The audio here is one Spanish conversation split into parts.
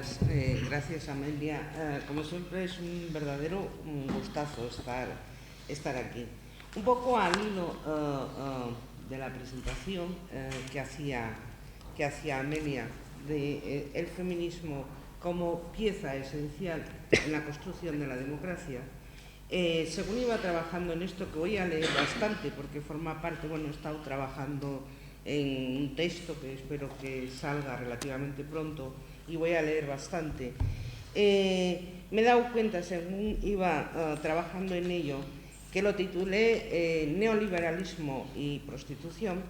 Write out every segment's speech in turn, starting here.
días. Gracias, Amelia. Como siempre, es un verdadero gustazo estar aquí. Un poco al hilo de la presentación que hacía Amelia de el feminismo como pieza esencial en la construcción de la democracia. Según iba trabajando en esto, que voy a leer bastante porque forma parte, he estado trabajando en un texto que espero que salga relativamente pronto y voy a leer bastante. Me he dado cuenta, según iba trabajando en ello, que lo titulé Neoliberalismo y prostitución,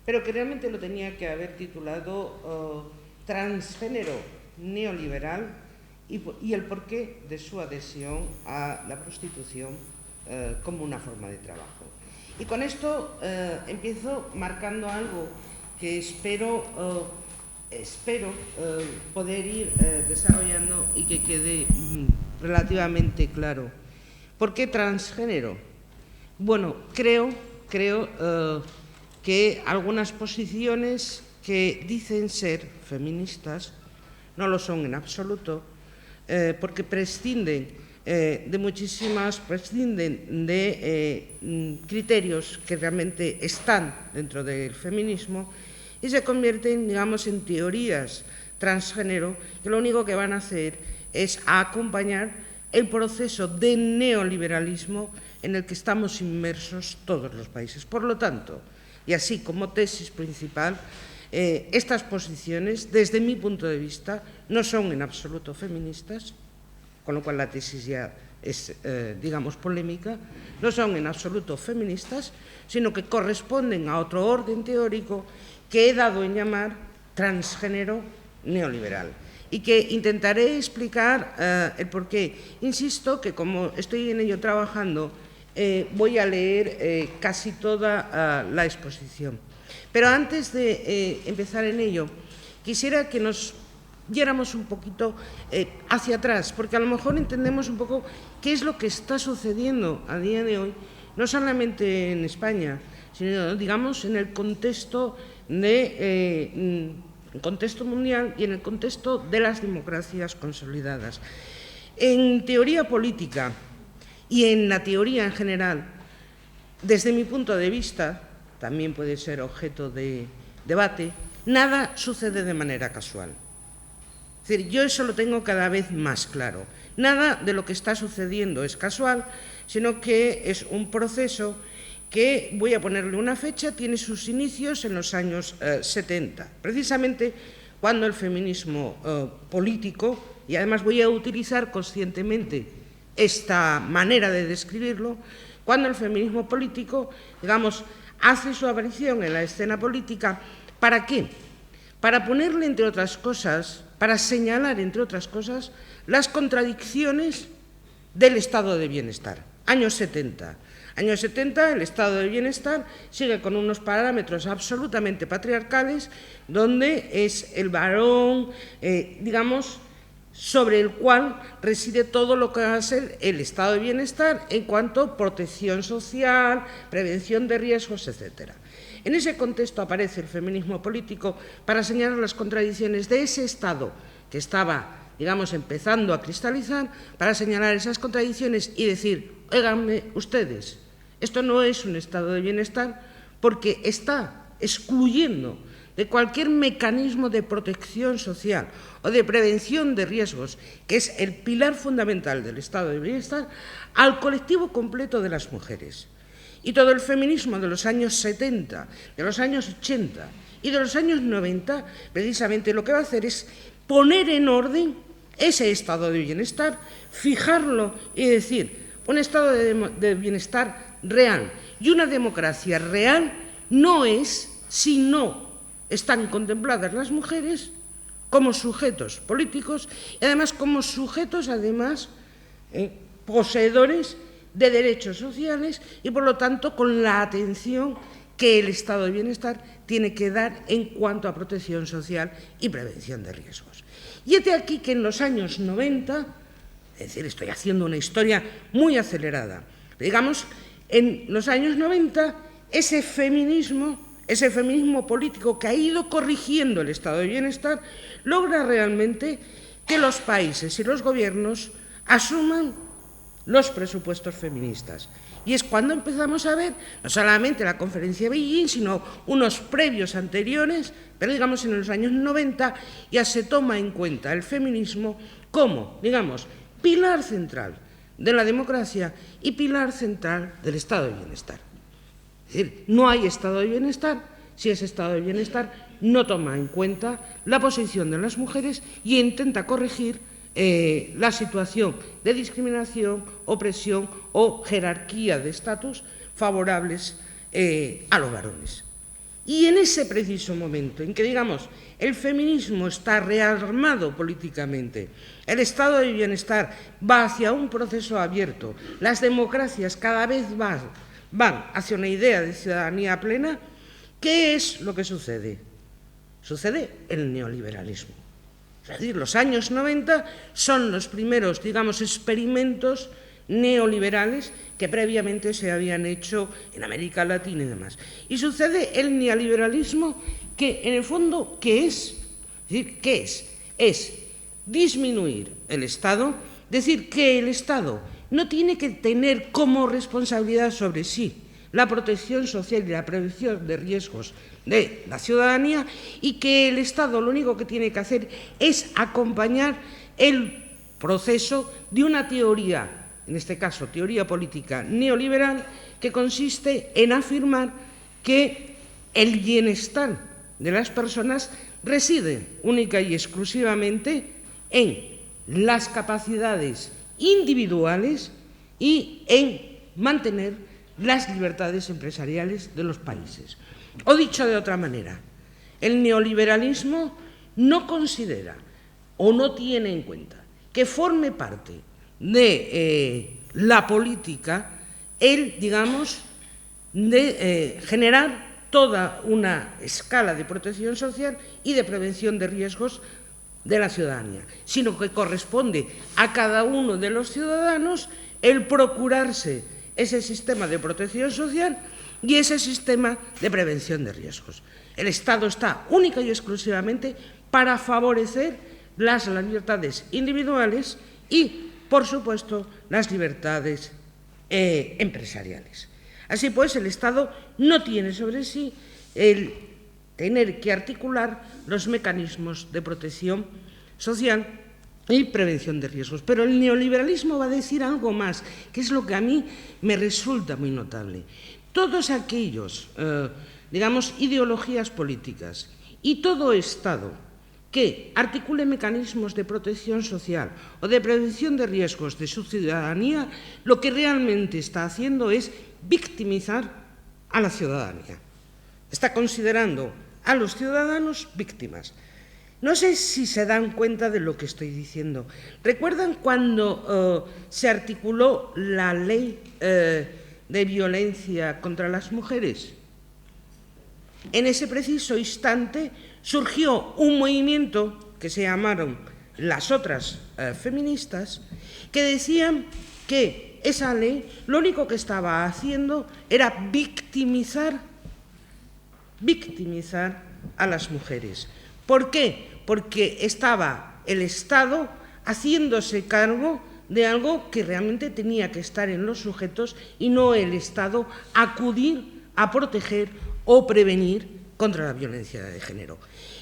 pero que realmente lo tenía que haber titulado Transgénero neoliberal y el porqué de su adhesión a la prostitución como una forma de trabajo. Y con esto empiezo marcando algo que espero poder ir desarrollando y que quede relativamente claro. ¿Por qué transgénero? Bueno, creo que algunas posiciones que dicen ser feministas no lo son en absoluto, porque prescinden de criterios que realmente están dentro del feminismo y se convierten, digamos, en teorías transgénero que lo único que van a hacer es acompañar el proceso de neoliberalismo en el que estamos inmersos todos los países. Por lo tanto, y así como tesis principal, estas posiciones, desde mi punto de vista, no son en absoluto feministas, con lo cual la tesis ya es, digamos, polémica, no son en absoluto feministas, sino que corresponden a otro orden teórico que he dado en llamar transgénero neoliberal y que intentaré explicar el porqué. Insisto que como estoy en ello trabajando, voy a leer casi toda la exposición. Pero antes de empezar en ello, quisiera que nos diéramos un poquito hacia atrás, porque a lo mejor entendemos un poco qué es lo que está sucediendo a día de hoy, no solamente en España, sino, digamos, en el contexto mundial y en el contexto de las democracias consolidadas. En teoría política y en la teoría en general, desde mi punto de vista, también puede ser objeto de debate, nada sucede de manera casual. Es decir, yo eso lo tengo cada vez más claro. Nada de lo que está sucediendo es casual, sino que es un proceso que, voy a ponerle una fecha, tiene sus inicios en los años 70, precisamente cuando el feminismo político, y además voy a utilizar conscientemente esta manera de describirlo, cuando el feminismo político, digamos, hace su aparición en la escena política. ¿Para qué? Para ponerle, entre otras cosas, para señalar, entre otras cosas, las contradicciones del estado de bienestar. Años 70. Años 70, el estado de bienestar sigue con unos parámetros absolutamente patriarcales, donde es el varón, digamos, sobre el cual reside todo lo que va a ser el estado de bienestar en cuanto a protección social, prevención de riesgos, etc. En ese contexto aparece el feminismo político para señalar las contradicciones de ese estado que estaba, digamos, empezando a cristalizar, para señalar esas contradicciones y decir, óiganme ustedes, esto no es un estado de bienestar porque está excluyendo de cualquier mecanismo de protección social o de prevención de riesgos, que es el pilar fundamental del estado de bienestar, al colectivo completo de las mujeres. Y todo el feminismo de los años 70, de los años 80 y de los años 90, precisamente lo que va a hacer es poner en orden ese estado de bienestar, fijarlo y decir, un estado de bienestar real y una democracia real no es si no están contempladas las mujeres como sujetos políticos y además como sujetos, poseedores de derechos sociales y, por lo tanto, con la atención que el estado de bienestar tiene que dar en cuanto a protección social y prevención de riesgos. Y hete aquí que en los años 90, es decir, estoy haciendo una historia muy acelerada, digamos, en los años 90, ese feminismo político que ha ido corrigiendo el estado de bienestar, logra realmente que los países y los gobiernos asuman los presupuestos feministas. Y es cuando empezamos a ver no solamente la conferencia de Beijing, sino unos previos anteriores, pero digamos en los años 90 ya se toma en cuenta el feminismo como, digamos, pilar central de la democracia y pilar central del estado de bienestar. Es decir, no hay estado de bienestar si ese estado de bienestar no toma en cuenta la posición de las mujeres y intenta corregir la situación de discriminación, opresión o jerarquía de estatus favorables a los varones. Y en ese preciso momento en que, digamos, el feminismo está rearmado políticamente, el estado de bienestar va hacia un proceso abierto, las democracias cada vez van hacia una idea de ciudadanía plena, ¿qué es lo que sucede? Sucede el neoliberalismo. Es decir, los años 90 son los primeros, digamos, experimentos neoliberales que previamente se habían hecho en América Latina y demás. Y sucede el neoliberalismo que, en el fondo, ¿qué es? Es decir, ¿qué es? Es disminuir el Estado, decir que el Estado no tiene que tener como responsabilidad sobre sí la protección social y la prevención de riesgos de la ciudadanía y que el Estado lo único que tiene que hacer es acompañar el proceso de una teoría, en este caso teoría política neoliberal, que consiste en afirmar que el bienestar de las personas reside única y exclusivamente en las capacidades individuales y en mantener las libertades empresariales de los países. O dicho de otra manera, el neoliberalismo no considera o no tiene en cuenta que forme parte de la política el, digamos, de generar toda una escala de protección social y de prevención de riesgos de la ciudadanía, sino que corresponde a cada uno de los ciudadanos el procurarse ese sistema de protección social y ese sistema de prevención de riesgos. El Estado está única y exclusivamente para favorecer las libertades individuales y, por supuesto, las libertades empresariales. Así pues, el Estado no tiene sobre sí el tener que articular los mecanismos de protección social y prevención de riesgos. Pero el neoliberalismo va a decir algo más, que es lo que a mí me resulta muy notable. Todos aquellos, digamos, ideologías políticas y todo Estado que articule mecanismos de protección social o de prevención de riesgos de su ciudadanía, lo que realmente está haciendo es victimizar a la ciudadanía. Está considerando a los ciudadanos víctimas. No sé si se dan cuenta de lo que estoy diciendo. ¿Recuerdan cuando se articuló la ley de violencia contra las mujeres? En ese preciso instante surgió un movimiento que se llamaron las otras feministas, que decían que esa ley lo único que estaba haciendo era victimizar a las mujeres. ¿Por qué? Porque estaba el Estado haciéndose cargo de algo que realmente tenía que estar en los sujetos y no el Estado acudir a proteger o prevenir contra la violencia de género.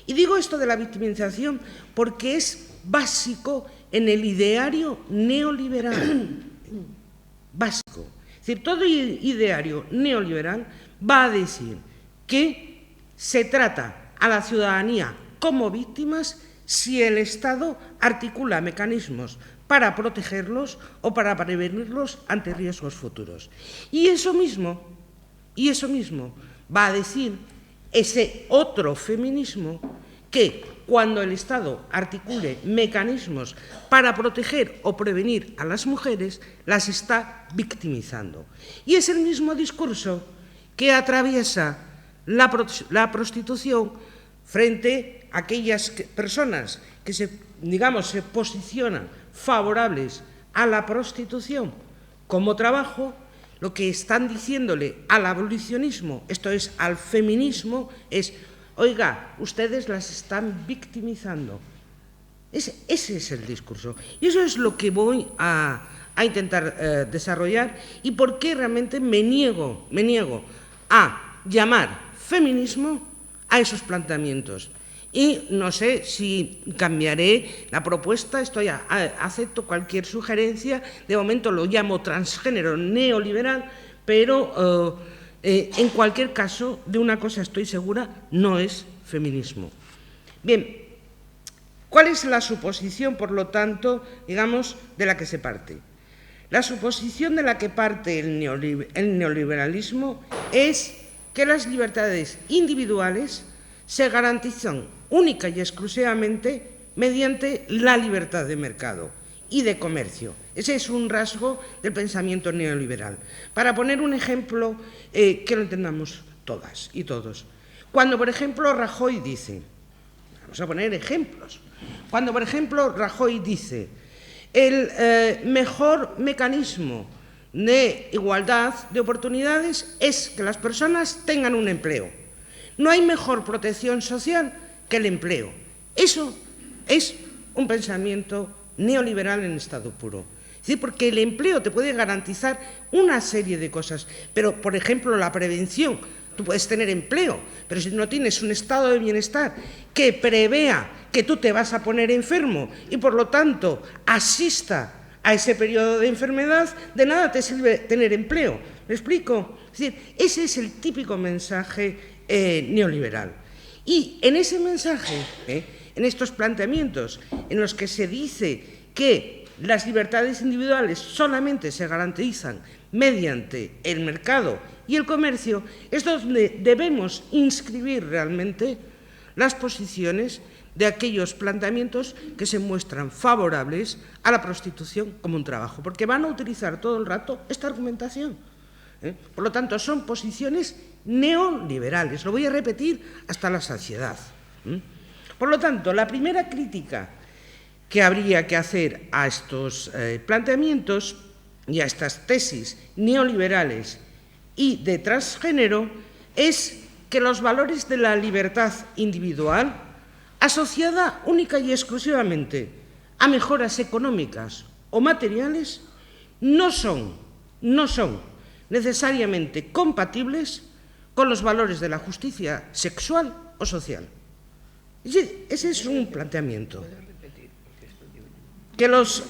Y digo esto de la victimización porque es básico en el ideario neoliberal. Básico. Es decir, todo ideario neoliberal va a decir que se trata a la ciudadanía como víctimas si el Estado articula mecanismos para protegerlos o para prevenirlos ante riesgos futuros. Y eso mismo va a decir ese otro feminismo que cuando el Estado articule mecanismos para proteger o prevenir a las mujeres, las está victimizando. Y es el mismo discurso que atraviesa la prostitución frente a aquellas personas que se posicionan favorables a la prostitución como trabajo. Lo que están diciéndole al abolicionismo, esto es, al feminismo, es: oiga, ustedes las están victimizando. Ese es el discurso. Y eso es lo que voy a intentar desarrollar y por qué realmente me niego a llamar feminismo a esos planteamientos. Y no sé si cambiaré la propuesta, acepto cualquier sugerencia, de momento lo llamo transgénero neoliberal, pero en cualquier caso, de una cosa estoy segura, no es feminismo. Bien, ¿cuál es la suposición, por lo tanto, digamos, de la que se parte? La suposición de la que parte el neoliberalismo es que las libertades individuales se garantizan única y exclusivamente mediante la libertad de mercado y de comercio. Ese es un rasgo del pensamiento neoliberal. Para poner un ejemplo que lo entendamos todas y todos. Cuando, por ejemplo, Rajoy dice, vamos a poner ejemplos, cuando, por ejemplo, Rajoy dice, el mejor mecanismo de igualdad de oportunidades es que las personas tengan un empleo. No hay mejor protección social que el empleo. Eso es un pensamiento neoliberal en estado puro. Es decir, porque el empleo te puede garantizar una serie de cosas, pero, por ejemplo, la prevención. Tú puedes tener empleo, pero si no tienes un estado de bienestar que prevea que tú te vas a poner enfermo y, por lo tanto, asista a ese periodo de enfermedad, de nada te sirve tener empleo. ¿Me explico? Es decir, ese es el típico mensaje neoliberal. Y en ese mensaje, en estos planteamientos en los que se dice que las libertades individuales solamente se garantizan mediante el mercado y el comercio, es donde debemos inscribir realmente las posiciones de aquellos planteamientos que se muestran favorables a la prostitución como un trabajo, porque van a utilizar todo el rato esta argumentación. Por lo tanto, son posiciones neoliberales. Lo voy a repetir hasta la saciedad. Por lo tanto, la primera crítica que habría que hacer a estos planteamientos y a estas tesis neoliberales y de transgénero es que los valores de la libertad individual, asociada única y exclusivamente a mejoras económicas o materiales, no son necesariamente compatibles con los valores de la justicia sexual o social. Ese es un planteamiento. Que los...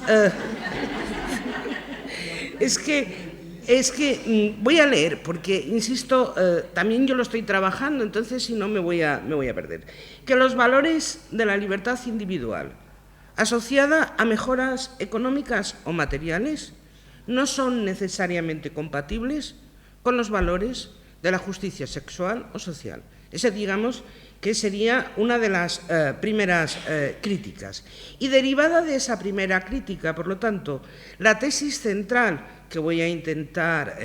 es que voy a leer, porque, insisto, también yo lo estoy trabajando, entonces si no me voy a perder. Que los valores de la libertad individual, asociada a mejoras económicas o materiales, no son necesariamente compatibles con los valores de la justicia sexual o social. Esa, digamos, que sería una de las primeras críticas. Y derivada de esa primera crítica, por lo tanto, la tesis central que voy a intentar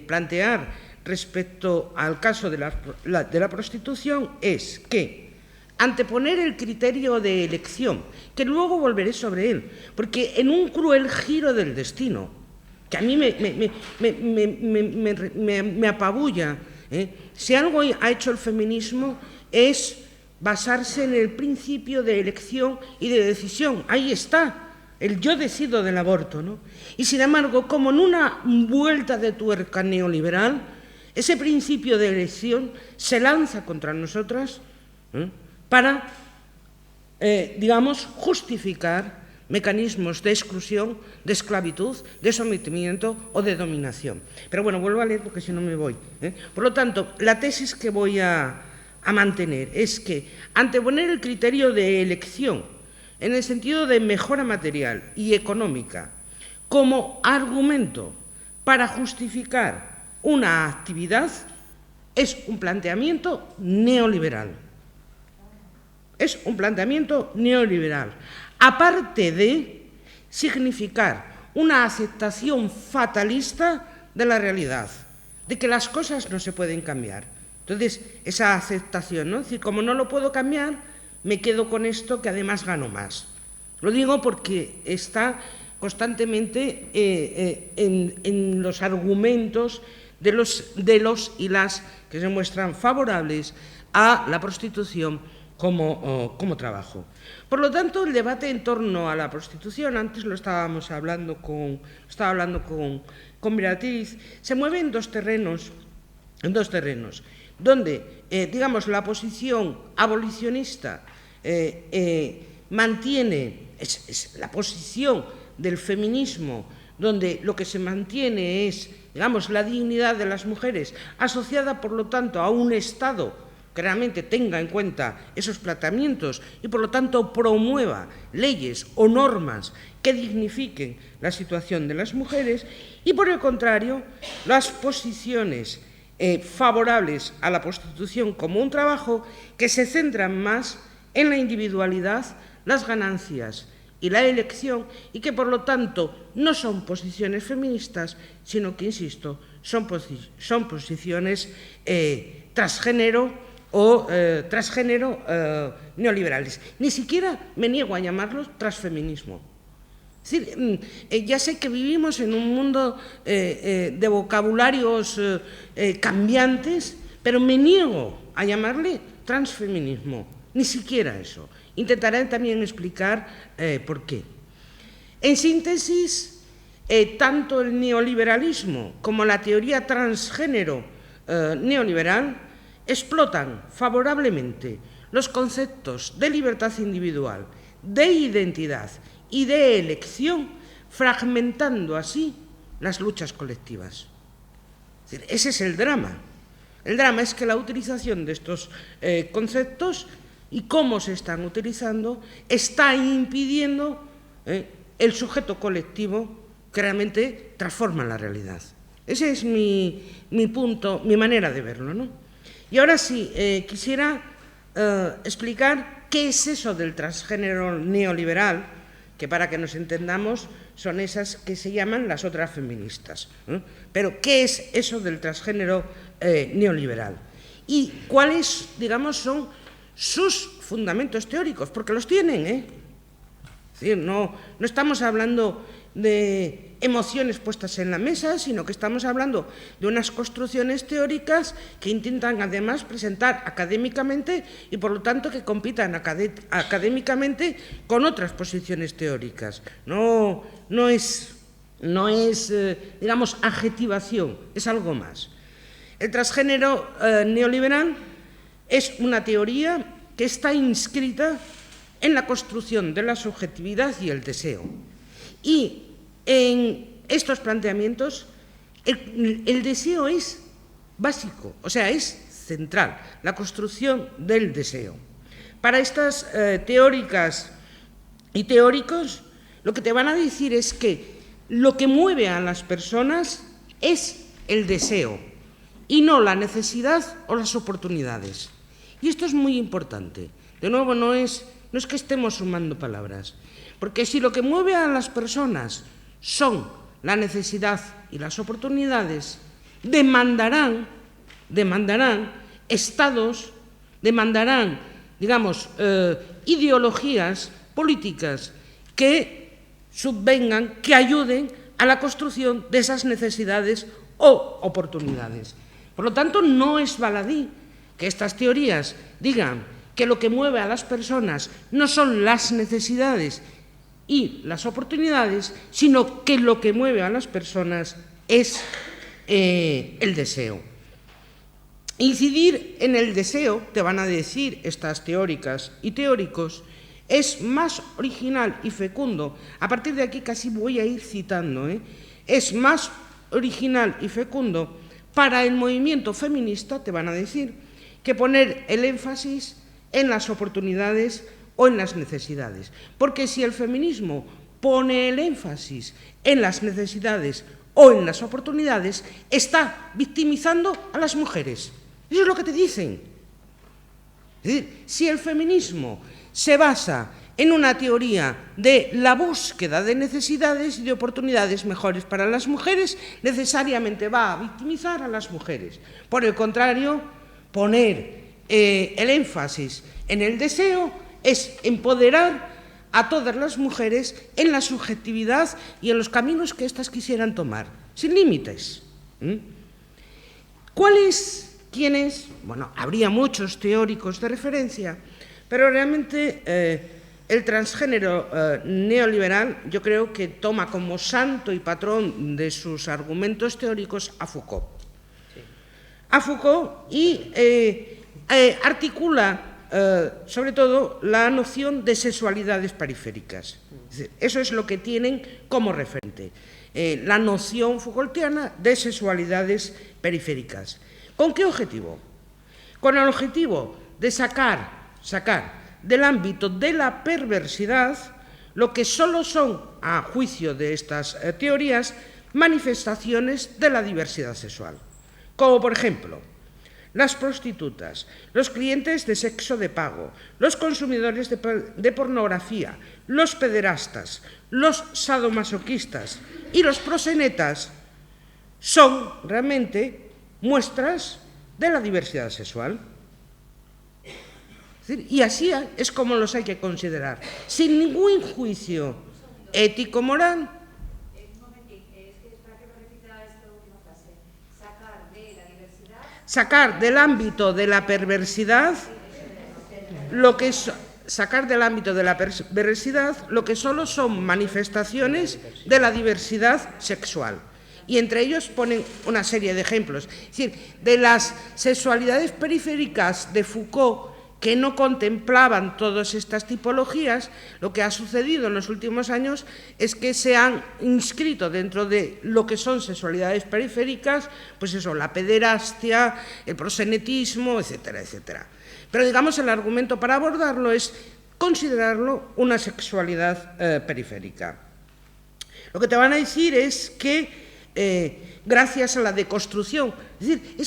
plantear respecto al caso de la prostitución es que anteponer el criterio de elección, que luego volveré sobre él, porque en un cruel giro del destino, que a mí me apabulla, si algo ha hecho el feminismo es basarse en el principio de elección y de decisión. Ahí está, el yo decido del aborto, ¿no? Y sin embargo, como en una vuelta de tuerca neoliberal, ese principio de elección se lanza contra nosotras para, digamos, justificar mecanismos de exclusión, de esclavitud, de sometimiento o de dominación. Pero bueno, vuelvo a leer porque si no me voy. Por lo tanto, la tesis que voy a mantener es que anteponer el criterio de elección en el sentido de mejora material y económica como argumento para justificar una actividad es un planteamiento neoliberal. Es un planteamiento neoliberal, aparte de significar una aceptación fatalista de la realidad, de que las cosas no se pueden cambiar. Entonces, esa aceptación, ¿no? Es decir, como no lo puedo cambiar, me quedo con esto que además gano más. Lo digo porque está constantemente en los argumentos de los y las que se muestran favorables a la prostitución como trabajo. Por lo tanto, el debate en torno a la prostitución, antes lo estaba hablando con Beatriz, se mueve en dos terrenos, donde, digamos, la posición abolicionista mantiene, es la posición del feminismo, donde lo que se mantiene es, digamos, la dignidad de las mujeres, asociada, por lo tanto, a un Estado que realmente tenga en cuenta esos planteamientos y, por lo tanto, promueva leyes o normas que dignifiquen la situación de las mujeres, y, por el contrario, las posiciones favorables a la prostitución como un trabajo que se centran más en la individualidad, las ganancias y la elección, y que, por lo tanto, no son posiciones feministas, sino que, insisto, son posiciones transgénero o neoliberales. Ni siquiera me niego a llamarlos transfeminismo. Es decir, ya sé que vivimos en un mundo de vocabularios cambiantes, pero me niego a llamarle transfeminismo, ni siquiera eso. Intentaré también explicar por qué. En síntesis, tanto el neoliberalismo como la teoría transgénero neoliberal explotan favorablemente los conceptos de libertad individual, de identidad y de elección, fragmentando así las luchas colectivas. Es decir, ese es el drama. El drama es que la utilización de estos conceptos y cómo se están utilizando está impidiendo el sujeto colectivo que realmente transforma la realidad. Ese es mi punto, mi manera de verlo, ¿no? Y ahora sí, quisiera explicar qué es eso del transgénero neoliberal, que, para que nos entendamos, son esas que se llaman las otras feministas. Pero, ¿qué es eso del transgénero neoliberal? Y cuáles, digamos, son sus fundamentos teóricos, porque los tienen, Es decir, no estamos hablando de emociones puestas en la mesa, sino que estamos hablando de unas construcciones teóricas que intentan, además, presentar académicamente y, por lo tanto, que compitan académicamente con otras posiciones teóricas. No es, digamos, adjetivación, es algo más. El transgénero neoliberal es una teoría que está inscrita en la construcción de la subjetividad y el deseo. Y en estos planteamientos el deseo es básico, o sea, es central, la construcción del deseo. Para estas teóricas y teóricos, lo que te van a decir es que lo que mueve a las personas es el deseo y no la necesidad o las oportunidades. Y esto es muy importante. De nuevo, no es que estemos sumando palabras, porque si lo que mueve a las personas son la necesidad y las oportunidades, demandarán estados, demandarán, digamos, ideologías políticas que subvengan, que ayuden a la construcción de esas necesidades o oportunidades. Por lo tanto, no es baladí que estas teorías digan que lo que mueve a las personas no son las necesidades y las oportunidades, sino que lo que mueve a las personas es el deseo. Incidir en el deseo, te van a decir estas teóricas y teóricos, es más original y fecundo. A partir de aquí casi voy a ir citando, es más original y fecundo para el movimiento feminista, te van a decir, que poner el énfasis en las oportunidades o en las necesidades. Porque si el feminismo pone el énfasis en las necesidades o en las oportunidades, está victimizando a las mujeres. Eso es lo que te dicen. Es decir, si el feminismo se basa en una teoría de la búsqueda de necesidades y de oportunidades mejores para las mujeres, necesariamente va a victimizar a las mujeres. Por el contrario, poner el énfasis en el deseo es empoderar a todas las mujeres en la subjetividad y en los caminos que éstas quisieran tomar, sin límites. ¿Quiénes? Bueno, habría muchos teóricos de referencia, Pero realmente el transgénero neoliberal yo creo que toma como santo y patrón de sus argumentos teóricos a Foucault. A Foucault y articula sobre todo la noción de sexualidades periféricas. Es decir, eso es lo que tienen como referente, la noción Foucaultiana de sexualidades periféricas. ¿Con qué objetivo? Con el objetivo de sacar del ámbito de la perversidad lo que solo son, a juicio de estas teorías, manifestaciones de la diversidad sexual. Como por ejemplo, las prostitutas, los clientes de sexo de pago, los consumidores de pornografía, los pederastas, los sadomasoquistas y los proxenetas son realmente muestras de la diversidad sexual. Es decir, y así es como los hay que considerar, sin ningún juicio ético-moral. Sacar del ámbito de la perversidad lo que solo son manifestaciones de la diversidad sexual. Y entre ellos ponen una serie de ejemplos. Es decir, de las sexualidades periféricas de Foucault, que no contemplaban todas estas tipologías, lo que ha sucedido en los últimos años es que se han inscrito dentro de lo que son sexualidades periféricas, pues eso, la pederastia, el proxenetismo, etcétera, etcétera. Pero digamos, el argumento para abordarlo es considerarlo una sexualidad periférica. Lo que te van a decir es que gracias a la deconstrucción, es decir,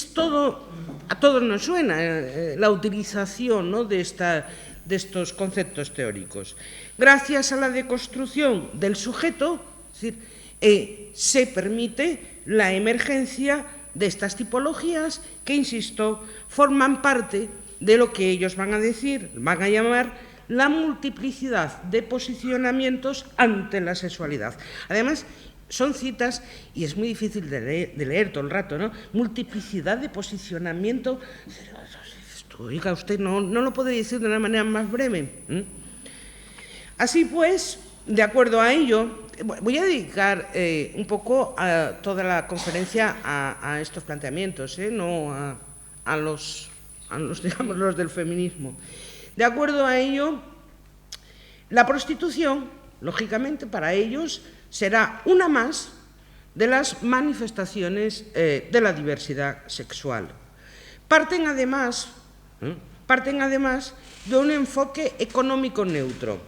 a todos nos suena la utilización, ¿no?, de estos conceptos teóricos. Gracias a la deconstrucción del sujeto, es decir, se permite la emergencia de estas tipologías que, insisto, forman parte de lo que ellos van a decir, van a llamar la multiplicidad de posicionamientos ante la sexualidad. Además, son citas, y es muy difícil de leer todo el rato, ¿no? Multiplicidad de posicionamiento. Oiga, usted no lo puede decir de una manera más breve. Así pues, de acuerdo a ello, voy a dedicar un poco a toda la conferencia a estos planteamientos, no a los digamos, los del feminismo. De acuerdo a ello, la prostitución, lógicamente, para ellos será una más de las manifestaciones de la diversidad sexual. Parten además de un enfoque económico neutro.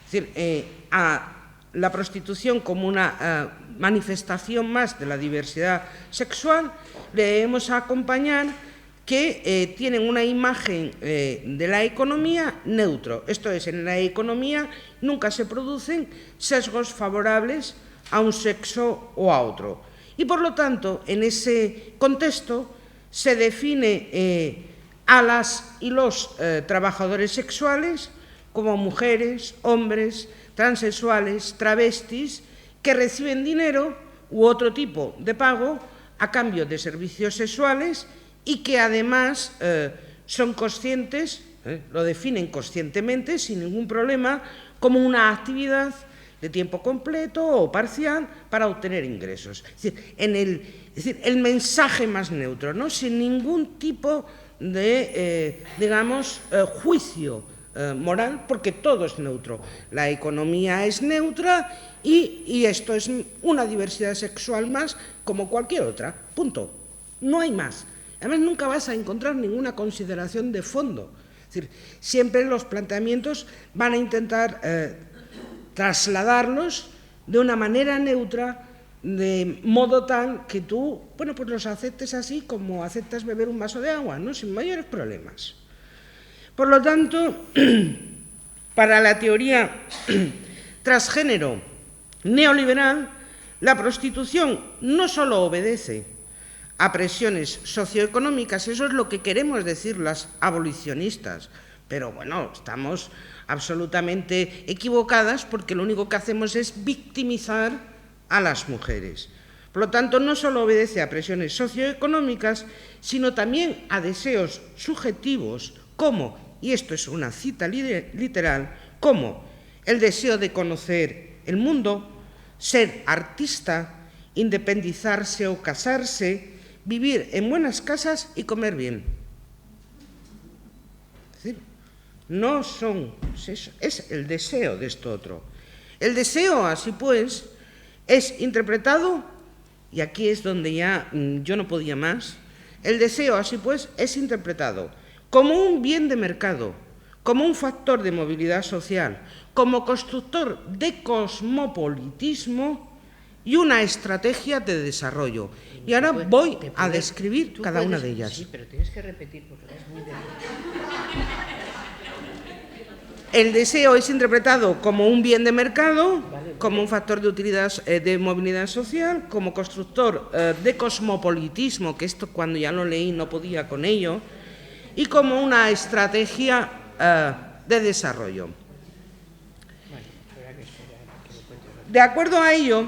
Es decir, a la prostitución como una manifestación más de la diversidad sexual le debemos acompañar que tienen una imagen de la economía neutro. Esto es, en la economía nunca se producen sesgos favorables a un sexo o a otro. Y por lo tanto, en ese contexto se define a las y los trabajadores sexuales como mujeres, hombres, transexuales, travestis, que reciben dinero u otro tipo de pago a cambio de servicios sexuales y que además son conscientes, lo definen conscientemente, sin ningún problema, como una actividad de tiempo completo o parcial para obtener ingresos. Es decir, el mensaje más neutro, ¿no?, sin ningún tipo de, juicio moral, porque todo es neutro. La economía es neutra y esto es una diversidad sexual más como cualquier otra. Punto. No hay más. Además, nunca vas a encontrar ninguna consideración de fondo. Es decir, siempre los planteamientos van a intentar trasladarlos de una manera neutra, de modo tal que tú, pues los aceptes así como aceptas beber un vaso de agua, ¿no?, sin mayores problemas. Por lo tanto, para la teoría transgénero neoliberal, la prostitución no solo obedece a presiones socioeconómicas, eso es lo que queremos decir las abolicionistas, pero bueno, estamos absolutamente equivocadas porque lo único que hacemos es victimizar a las mujeres. Por lo tanto, no solo obedece a presiones socioeconómicas, sino también a deseos subjetivos como como, y esto es una cita literal, como el deseo de conocer el mundo, ser artista, independizarse o casarse, vivir en buenas casas y comer bien. Es decir, no son, es el deseo de esto otro. El deseo, así pues, es interpretado, y aquí es donde ya yo no podía más, el deseo, así pues, es interpretado como un bien de mercado, como un factor de movilidad social, como constructor de cosmopolitismo y una estrategia de desarrollo. Y ahora voy a describir cada una de ellas. Sí, pero tienes que repetir porque es muy El deseo es interpretado como un bien de mercado, como un factor de utilidad de movilidad social, como constructor de cosmopolitismo, que esto cuando ya lo leí no podía con ello, y como una estrategia de desarrollo. De acuerdo a ello,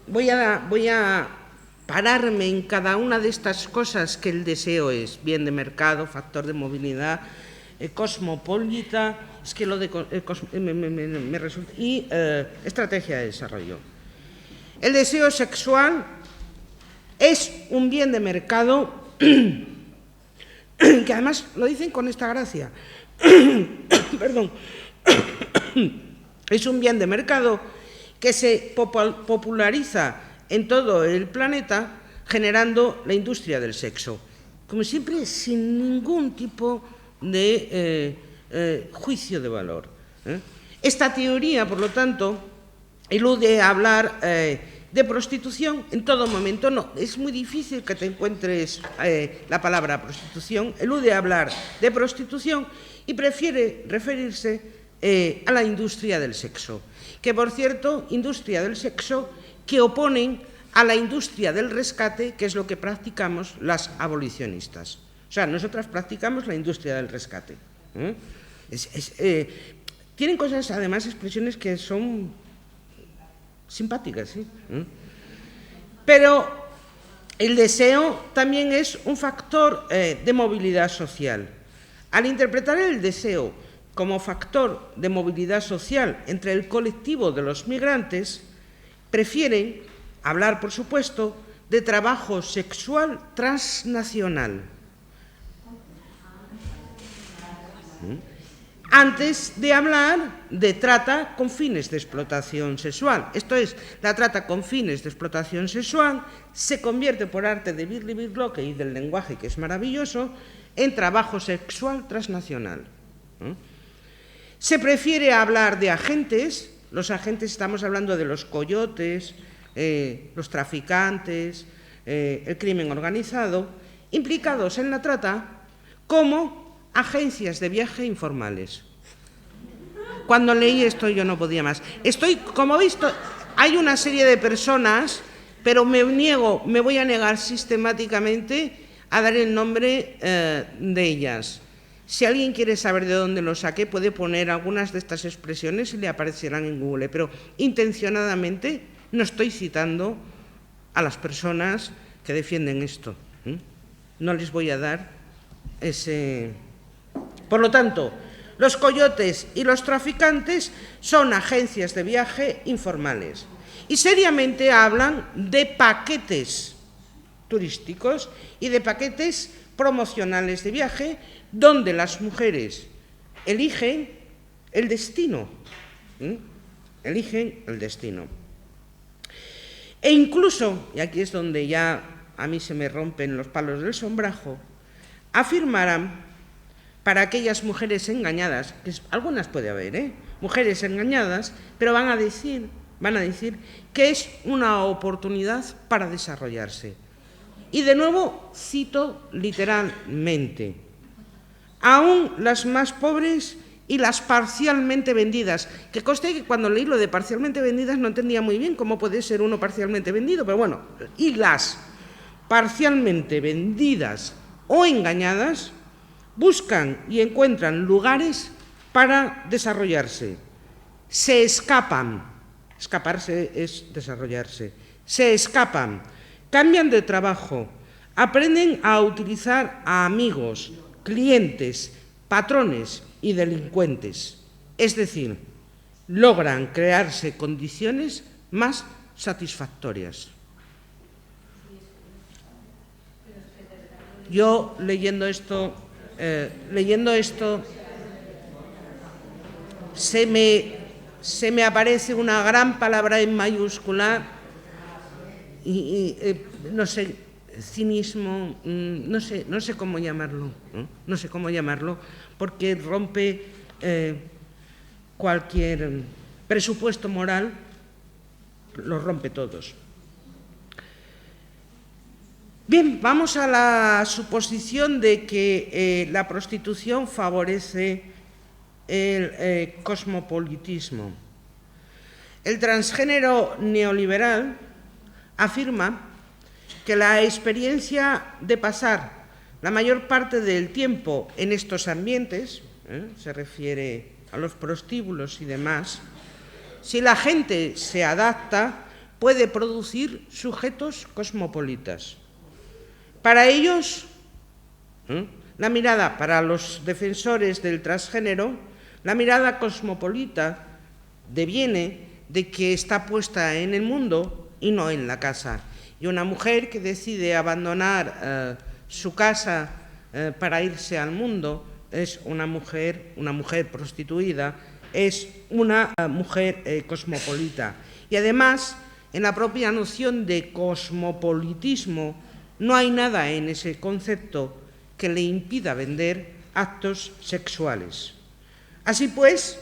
voy a pararme en cada una de estas cosas que el deseo es: bien de mercado, factor de movilidad, cosmopolita, es que lo de me resulta, y estrategia de desarrollo. El deseo sexual es un bien de mercado que además lo dicen con esta gracia. Perdón. Es un bien de mercado que se populariza en todo el planeta, generando la industria del sexo. Como siempre, sin ningún tipo de juicio de valor. Esta teoría, por lo tanto, elude hablar de prostitución en todo momento. No, es muy difícil que te encuentres la palabra prostitución. Elude hablar de prostitución y prefiere referirse a la industria del sexo, que por cierto, industria del sexo que oponen a la industria del rescate, que es lo que practicamos las abolicionistas. O sea, nosotras practicamos la industria del rescate. Tienen cosas, además, expresiones que son simpáticas, ¿sí? Pero el deseo también es un factor de movilidad social. Al interpretar el deseo como factor de movilidad social entre el colectivo de los migrantes, prefieren hablar, por supuesto, de trabajo sexual transnacional, antes de hablar de trata con fines de explotación sexual. Esto es, la trata con fines de explotación sexual se convierte, por arte de Birli Birloque y del lenguaje, que es maravilloso, en trabajo sexual transnacional. Se prefiere hablar de agentes. Los agentes, estamos hablando de los coyotes, los traficantes, el crimen organizado, implicados en la trata, como agencias de viaje informales. Cuando leí esto yo no podía más. Como he visto, hay una serie de personas, pero me voy a negar sistemáticamente a dar el nombre de ellas. Si alguien quiere saber de dónde lo saqué, puede poner algunas de estas expresiones y le aparecerán en Google, pero intencionadamente no estoy citando a las personas que defienden esto. No les voy a dar ese. Por lo tanto, los coyotes y los traficantes son agencias de viaje informales y seriamente hablan de paquetes turísticos y de paquetes promocionales de viaje donde las mujeres eligen el destino. Eligen el destino. E incluso, y aquí es donde ya a mí se me rompen los palos del sombrajo, afirmarán, para aquellas mujeres engañadas, que algunas puede haber, mujeres engañadas, pero van a decir que es una oportunidad para desarrollarse. Y de nuevo cito literalmente: aún las más pobres y las parcialmente vendidas. Que conste que cuando leí lo de parcialmente vendidas no entendía muy bien cómo puede ser uno parcialmente vendido, pero bueno, y las parcialmente vendidas o engañadas buscan y encuentran lugares para desarrollarse. Se escapan. Escaparse es desarrollarse. Se escapan, cambian de trabajo, aprenden a utilizar a amigos, clientes, patrones y delincuentes. Es decir, logran crearse condiciones más satisfactorias. Yo leyendo esto se me aparece una gran palabra en mayúscula y no sé, cinismo, no sé cómo llamarlo, ¿no? No sé cómo llamarlo, porque rompe cualquier presupuesto moral, los rompe todos. Bien, vamos a la suposición de que la prostitución favorece el cosmopolitismo. El transgénero neoliberal afirma que la experiencia de pasar la mayor parte del tiempo en estos ambientes, se refiere a los prostíbulos y demás, si la gente se adapta, puede producir sujetos cosmopolitas. Para ellos, la mirada, para los defensores del transgénero, la mirada cosmopolita deviene de que está puesta en el mundo y no en la casa. Y una mujer que decide abandonar su casa para irse al mundo es una mujer prostituida, es una mujer cosmopolita. Y además, en la propia noción de cosmopolitismo, no hay nada en ese concepto que le impida vender actos sexuales. Así pues,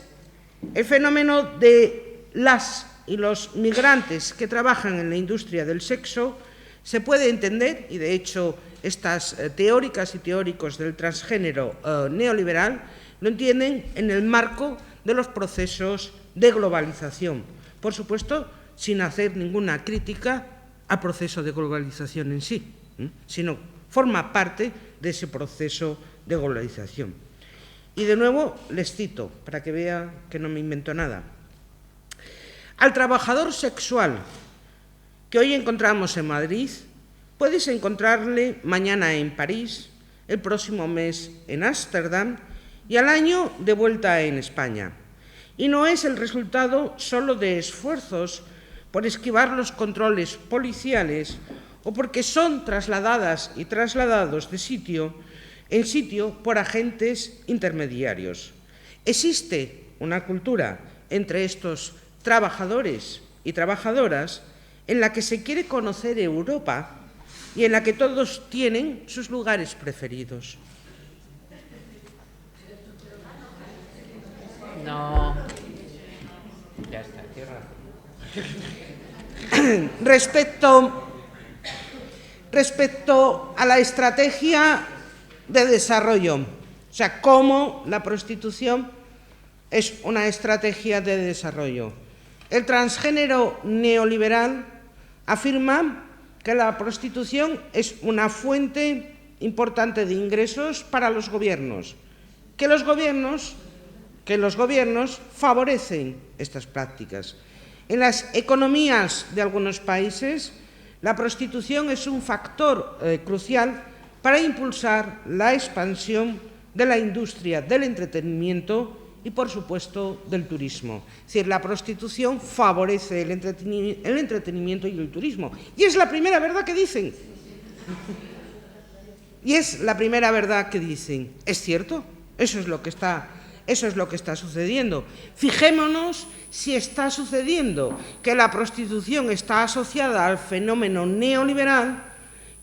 el fenómeno de las y los migrantes que trabajan en la industria del sexo se puede entender, y de hecho estas teóricas y teóricos del transgénero neoliberal lo entienden en el marco de los procesos de globalización. Por supuesto, sin hacer ninguna crítica al proceso de globalización en sí, sino forma parte de ese proceso de globalización. Y de nuevo les cito, para que vean que no me invento nada. Al trabajador sexual que hoy encontramos en Madrid, puedes encontrarle mañana en París, el próximo mes en Ámsterdam y al año de vuelta en España. Y no es el resultado solo de esfuerzos por esquivar los controles policiales o porque son trasladadas y trasladados de sitio en sitio por agentes intermediarios. Existe una cultura entre estos trabajadores y trabajadoras en la que se quiere conocer Europa y en la que todos tienen sus lugares preferidos. No. Ya está, cierra. Respecto a la estrategia de desarrollo, o sea, cómo la prostitución es una estrategia de desarrollo. El transgénero neoliberal afirma que la prostitución es una fuente importante de ingresos para los gobiernos, que los gobiernos favorecen estas prácticas. En las economías de algunos países, la prostitución es un factor crucial para impulsar la expansión de la industria del entretenimiento y, por supuesto, del turismo. Es decir, la prostitución favorece el entretenimiento y el turismo. Y es la primera verdad que dicen. Y es la primera verdad que dicen. ¿Es cierto? Eso es lo que está sucediendo. Fijémonos si está sucediendo que la prostitución está asociada al fenómeno neoliberal,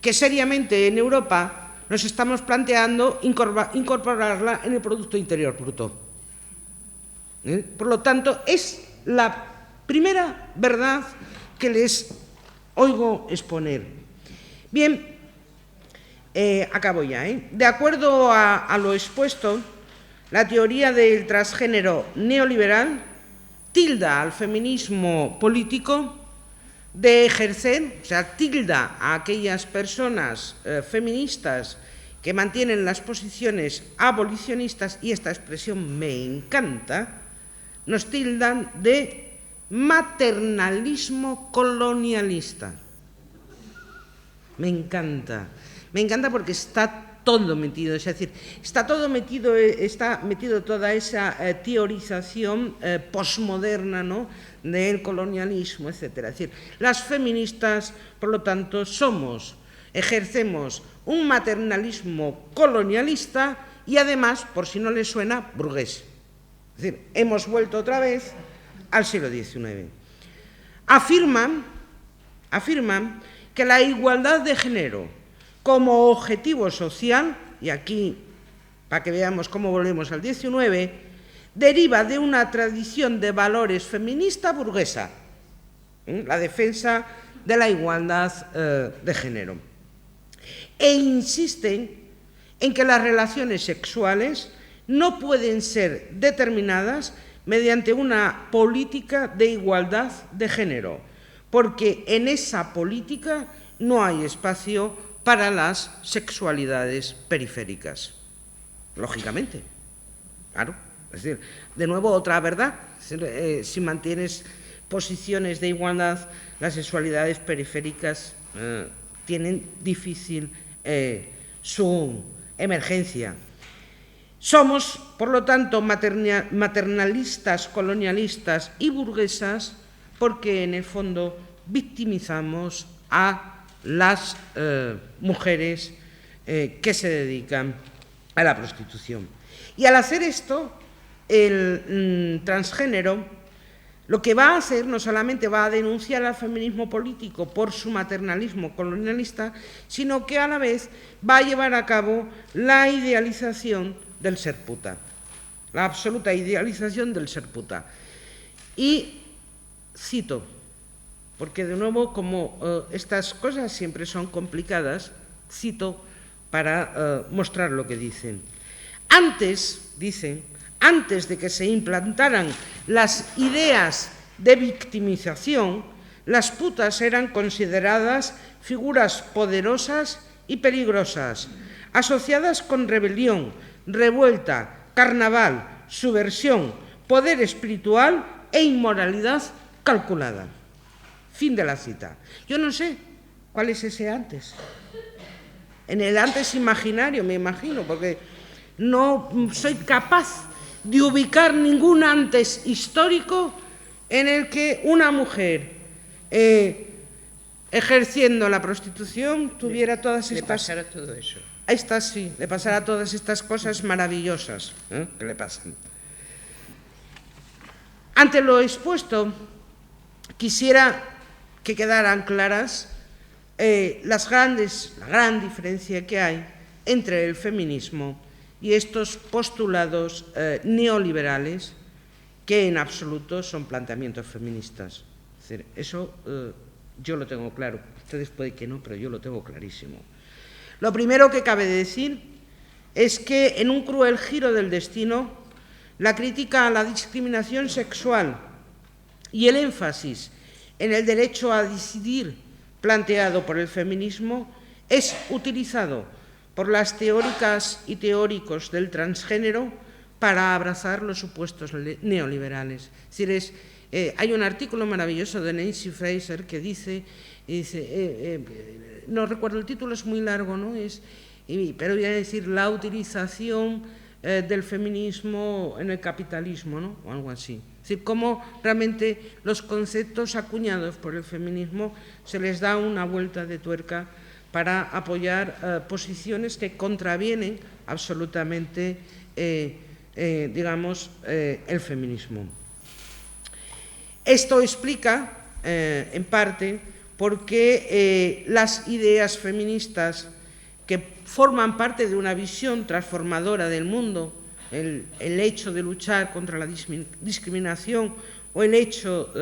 que seriamente en Europa nos estamos planteando incorporarla en el Producto Interior Bruto. Por lo tanto, es la primera verdad que les oigo exponer. Bien, acabo ya. De acuerdo a lo expuesto, la teoría del transgénero neoliberal tilda al feminismo político de ejercer, o sea, tilda a aquellas personas feministas que mantienen las posiciones abolicionistas, y esta expresión me encanta, nos tildan de maternalismo colonialista. Me encanta porque está todo metido, es decir, está metido toda esa teorización posmoderna, ¿no?, del colonialismo, etcétera. Es decir, las feministas, por lo tanto, ejercemos un maternalismo colonialista y además, por si no les suena, burgués. Es decir, hemos vuelto otra vez al siglo XIX. Afirman que la igualdad de género como objetivo social, y aquí, para que veamos cómo volvemos al XIX, deriva de una tradición de valores feminista burguesa, la defensa de la igualdad de género. E insisten en que las relaciones sexuales no pueden ser determinadas mediante una política de igualdad de género, porque en esa política no hay espacio para las sexualidades periféricas. Lógicamente, claro. Es decir, de nuevo, otra verdad. Si mantienes posiciones de igualdad, las sexualidades periféricas tienen difícil su emergencia. Somos, por lo tanto, maternalistas, colonialistas y burguesas porque, en el fondo, victimizamos a las mujeres que se dedican a la prostitución. Y al hacer esto, el transgénero lo que va a hacer no solamente va a denunciar al feminismo político por su maternalismo colonialista, sino que a la vez va a llevar a cabo la idealización del ser puta, la absoluta idealización del ser puta. Y cito, porque de nuevo, como estas cosas siempre son complicadas, cito para mostrar lo que dicen. Antes de que se implantaran las ideas de victimización, las putas eran consideradas figuras poderosas y peligrosas, asociadas con rebelión, revuelta, carnaval, subversión, poder espiritual e inmoralidad calculada. Fin de la cita. Yo no sé cuál es ese antes. En el antes imaginario, me imagino, porque no soy capaz de ubicar ningún antes histórico en el que una mujer ejerciendo la prostitución tuviera todas estas... Le pasara todo eso. Le pasara todas estas cosas maravillosas que le pasan. Ante lo expuesto, quisiera que quedaran claras la gran diferencia que hay entre el feminismo y estos postulados neoliberales que en absoluto son planteamientos feministas. Es decir, eso yo lo tengo claro. Ustedes pueden que no, pero yo lo tengo clarísimo. Lo primero que cabe decir es que en un cruel giro del destino, la crítica a la discriminación sexual y el énfasis en el derecho a decidir planteado por el feminismo es utilizado por las teóricas y teóricos del transgénero para abrazar los supuestos neoliberales. Es decir, hay un artículo maravilloso de Nancy Fraser que dice no recuerdo el título, es muy largo, ¿no? Pero voy a decir la utilización del feminismo en el capitalismo, ¿no? O algo así. Es decir, cómo realmente los conceptos acuñados por el feminismo se les da una vuelta de tuerca para apoyar posiciones que contravienen absolutamente, digamos, el feminismo. Esto explica, en parte, por qué las ideas feministas que forman parte de una visión transformadora del mundo, el hecho de luchar contra la discriminación o el hecho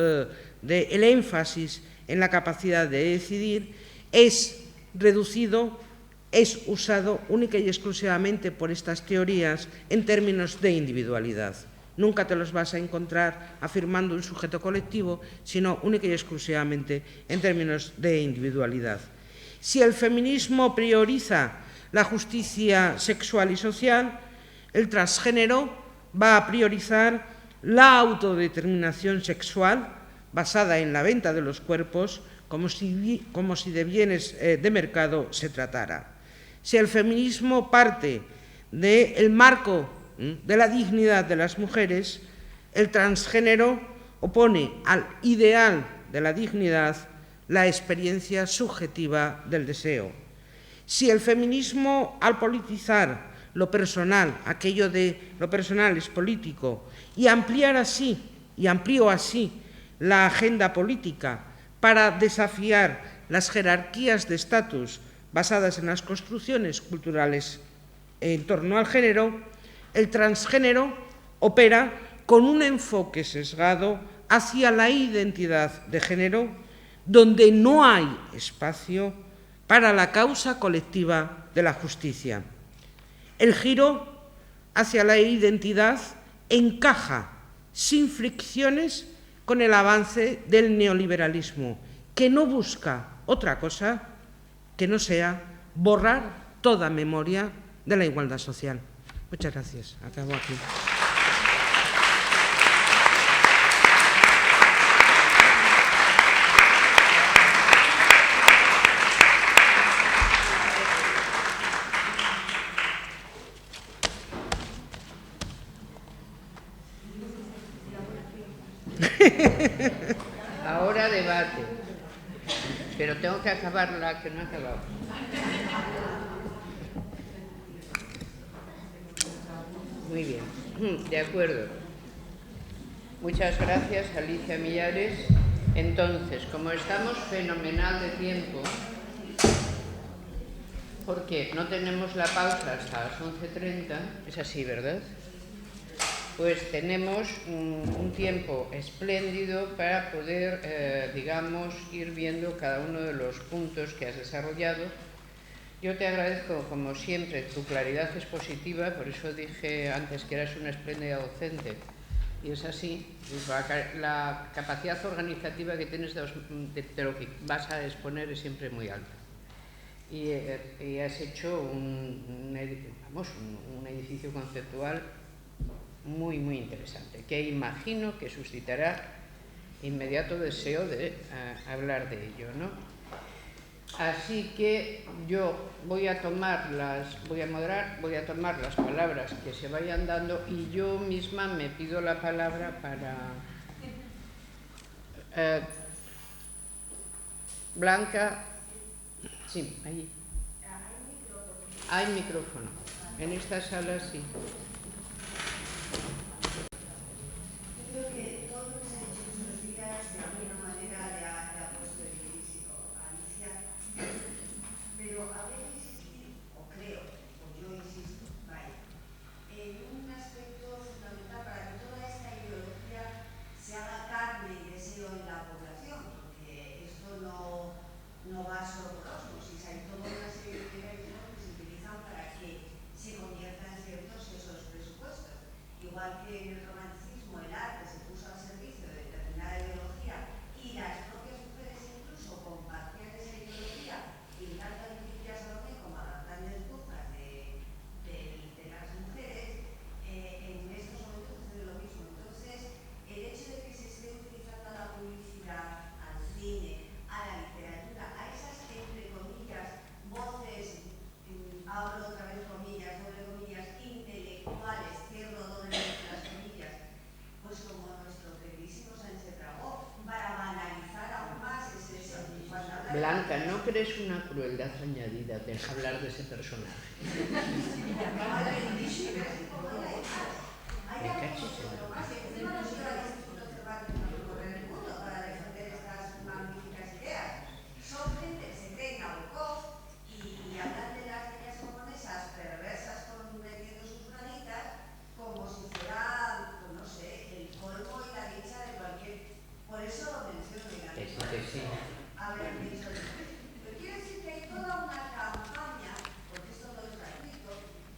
del énfasis en la capacidad de decidir, es reducido, es usado única y exclusivamente por estas teorías en términos de individualidad. Nunca te los vas a encontrar afirmando un sujeto colectivo, sino única y exclusivamente en términos de individualidad. Si el feminismo prioriza la justicia sexual y social, el transgénero va a priorizar la autodeterminación sexual basada en la venta de los cuerpos como si de bienes de mercado se tratara. Si el feminismo parte del marco de la dignidad de las mujeres, el transgénero opone al ideal de la dignidad la experiencia subjetiva del deseo. Si el feminismo, al politizar lo personal, aquello de lo personal es político, y amplió así la agenda política para desafiar las jerarquías de estatus basadas en las construcciones culturales en torno al género, el transgénero opera con un enfoque sesgado hacia la identidad de género, donde no hay espacio para la causa colectiva de la justicia. El giro hacia la identidad encaja sin fricciones con el avance del neoliberalismo, que no busca otra cosa que no sea borrar toda memoria de la igualdad social. Muchas gracias. Acabo aquí. Ahora debate, pero tengo que acabar la que no he acabado. Muy bien, de acuerdo. Muchas gracias, Alicia Millares. Entonces, como estamos fenomenal de tiempo, porque no tenemos la pausa hasta las 11:30, es así, ¿verdad? Pues tenemos un tiempo espléndido para poder, digamos, ir viendo cada uno de los puntos que has desarrollado. Yo te agradezco, como siempre, tu claridad expositiva, por eso dije antes que eras una espléndida docente, y es así. La capacidad organizativa que tienes de lo que vas a exponer es siempre muy alta. Y has hecho un edificio conceptual muy, muy interesante, que imagino que suscitará inmediato deseo de hablar de ello, ¿no? Así que yo voy a tomar las palabras que se vayan dando, y yo misma me pido la palabra para Blanca. Sí, allí. Hay micrófono. En esta sala sí. Creo que todo lo que se ha dicho estos días de alguna manera le ha puesto el físico a Alicia, pero habría que insistir, o creo, o yo insisto, vaya, en un aspecto fundamental para que toda esta ideología se haga carne y deseo en la población, porque esto no va solo por osmosis, hay toda una serie de mecanismos que se utilizan para que se conviertan en ciertos esos presupuestos. Igual que en el romanticismo el arte se puso al servicio de determinada ideología y las propias mujeres incluso compartían esa ideología, pintando edificios Salomé como a las grandes buzas de las mujeres, en estos momentos sucede lo mismo. Entonces, el hecho de que se esté utilizando a la publicidad, al cine, a la literatura, a esas, entre comillas, voces, abro otra vez comillas, doble comillas, intelectuales, cierro doblemente las comillas, pues como nuestro queridísimo Sánchez Dragó, para banalizar aún más ese Blanca, ¿no crees una crueldad añadida de hablar de ese personaje? Son gente que se cree Nabokov y hablan de las niñas japonesas perversas metiendo sus granitas como si fuera, pues no sé, el colmo y la dicha de cualquier. Por eso lo menciono en la haber dicho. Pero quiero decir que hay toda una campaña, porque esto no es gratuito,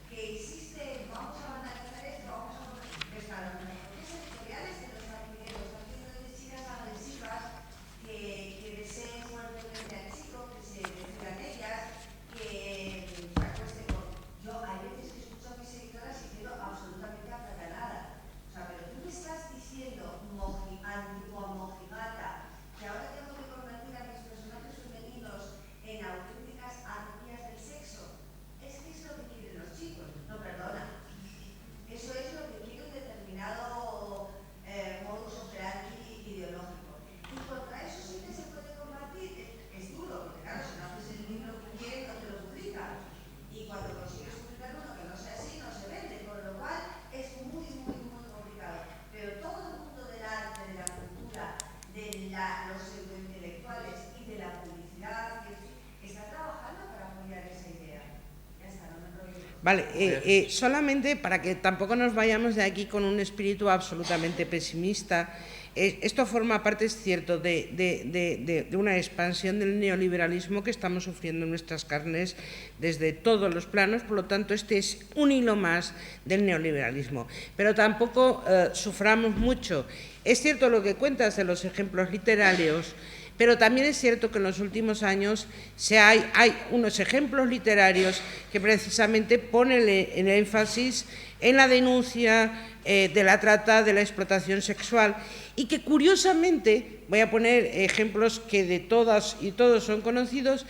que insiste en vamos a banalizar esto, vamos a banalizar las editoriales de los Vale, solamente para que tampoco nos vayamos de aquí con un espíritu absolutamente pesimista, esto forma parte, es cierto, de una expansión del neoliberalismo que estamos sufriendo en nuestras carnes desde todos los planos, por lo tanto este es un hilo más del neoliberalismo. Pero tampoco suframos mucho. Es cierto lo que cuentas de los ejemplos literarios, pero también es cierto que en los últimos años hay unos ejemplos literarios que precisamente ponen el énfasis en la denuncia de la trata, de la explotación sexual, y que curiosamente, voy a poner ejemplos que de todas y todos son conocidos,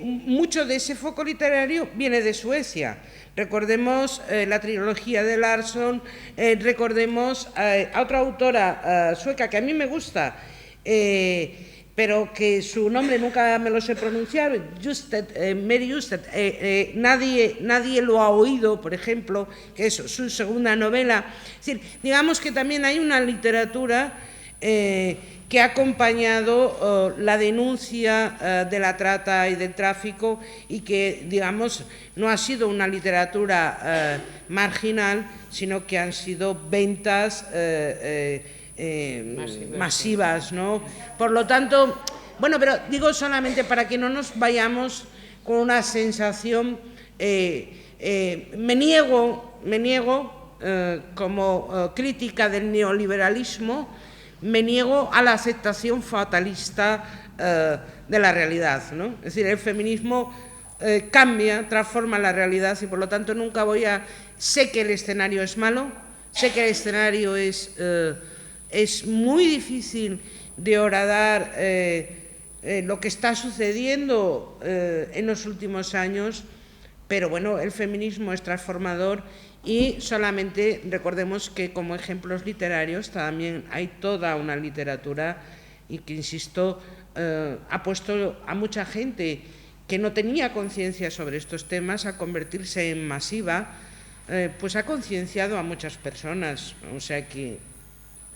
mucho de ese foco literario viene de Suecia. Recordemos la trilogía de Larsson, recordemos a otra autora sueca que a mí me gusta, pero que su nombre nunca me lo sé pronunciar, Mary Justed, nadie lo ha oído, por ejemplo, que es su segunda novela. Es decir, digamos que también hay una literatura que ha acompañado la denuncia de la trata y del tráfico, y que, digamos, no ha sido una literatura marginal, sino que han sido ventas masivas, ¿no? Por lo tanto, bueno, pero digo solamente para que no nos vayamos con una sensación, me niego como crítica del neoliberalismo, me niego a la aceptación fatalista de la realidad, ¿no? Es decir, el feminismo cambia, transforma la realidad, y por lo tanto nunca sé que el escenario es malo, sé que el escenario es muy difícil de horadar lo que está sucediendo en los últimos años, pero bueno, el feminismo es transformador, y solamente recordemos que como ejemplos literarios también hay toda una literatura, y que, insisto, ha puesto a mucha gente que no tenía conciencia sobre estos temas a convertirse en masiva, pues ha concienciado a muchas personas, o sea que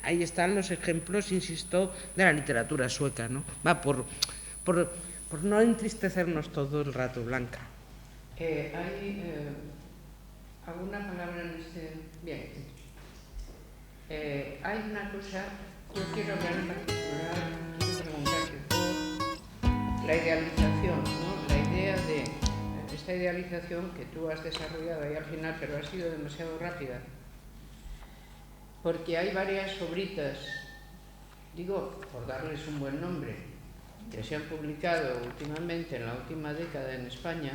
ahí están los ejemplos, insisto, de la literatura sueca, ¿no? Va por no entristecernos todo el rato, Blanca. ¿Hay alguna palabra en este...? Bien. Hay una cosa, yo quiero hablar en particular, quiero preguntarte por la idealización, ¿no? La idea de esta idealización que tú has desarrollado ahí al final, pero ha sido demasiado rápida. Porque hay varias obritas, digo, por darles un buen nombre, que se han publicado últimamente, en la última década en España,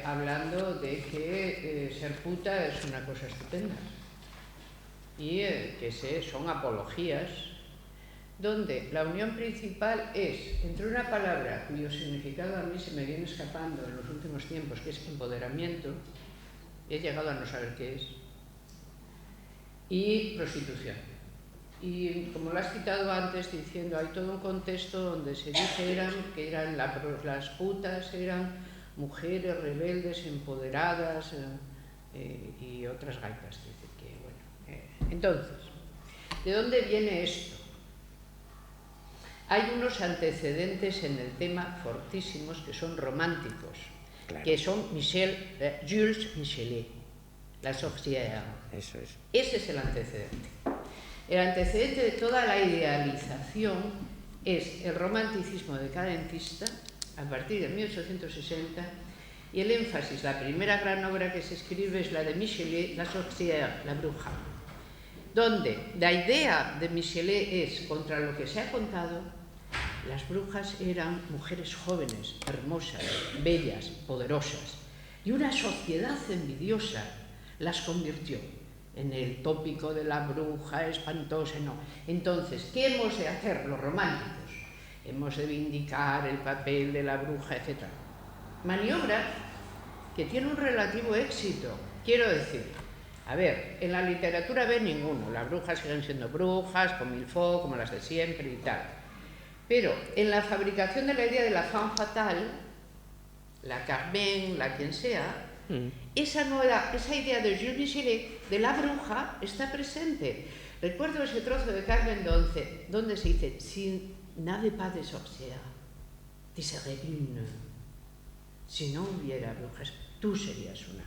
hablando de que ser puta es una cosa estupenda, y que son apologías, donde la unión principal es entre una palabra cuyo significado a mí se me viene escapando en los últimos tiempos, que es empoderamiento, he llegado a no saber qué es, y prostitución. Y como lo has citado antes, diciendo, hay todo un contexto donde se dice que las putas eran mujeres rebeldes, empoderadas y otras gaitas. Dice que, bueno, entonces, ¿de dónde viene esto? Hay unos antecedentes en el tema fortísimos que son románticos, claro, que son Jules Michelet, La Sorcière. Eso es. Ese es el antecedente. El antecedente de toda la idealización es el romanticismo decadentista a partir de 1860, y el énfasis, la primera gran obra que se escribe es la de Michelet, La Sorcière, la bruja, donde la idea de Michelet es, contra lo que se ha contado, las brujas eran mujeres jóvenes, hermosas, bellas, poderosas, y una sociedad envidiosa las convirtió en el tópico de la bruja espantosa, no. Entonces, ¿qué hemos de hacer los románticos? Hemos de vindicar el papel de la bruja, etc. Maniobras que tienen un relativo éxito. Quiero decir, a ver, en la literatura ve ninguno. Las brujas siguen siendo brujas, como Milford, como las de siempre y tal. Pero en la fabricación de la idea de la femme fatale, la Carmen, la quien sea, esa idea de Jules Michelet, de la bruja, está presente. Recuerdo ese trozo de Carmen donde se dice, si n'avait pas de sorcière, diserait une. Si no hubiera brujas. tú serías una.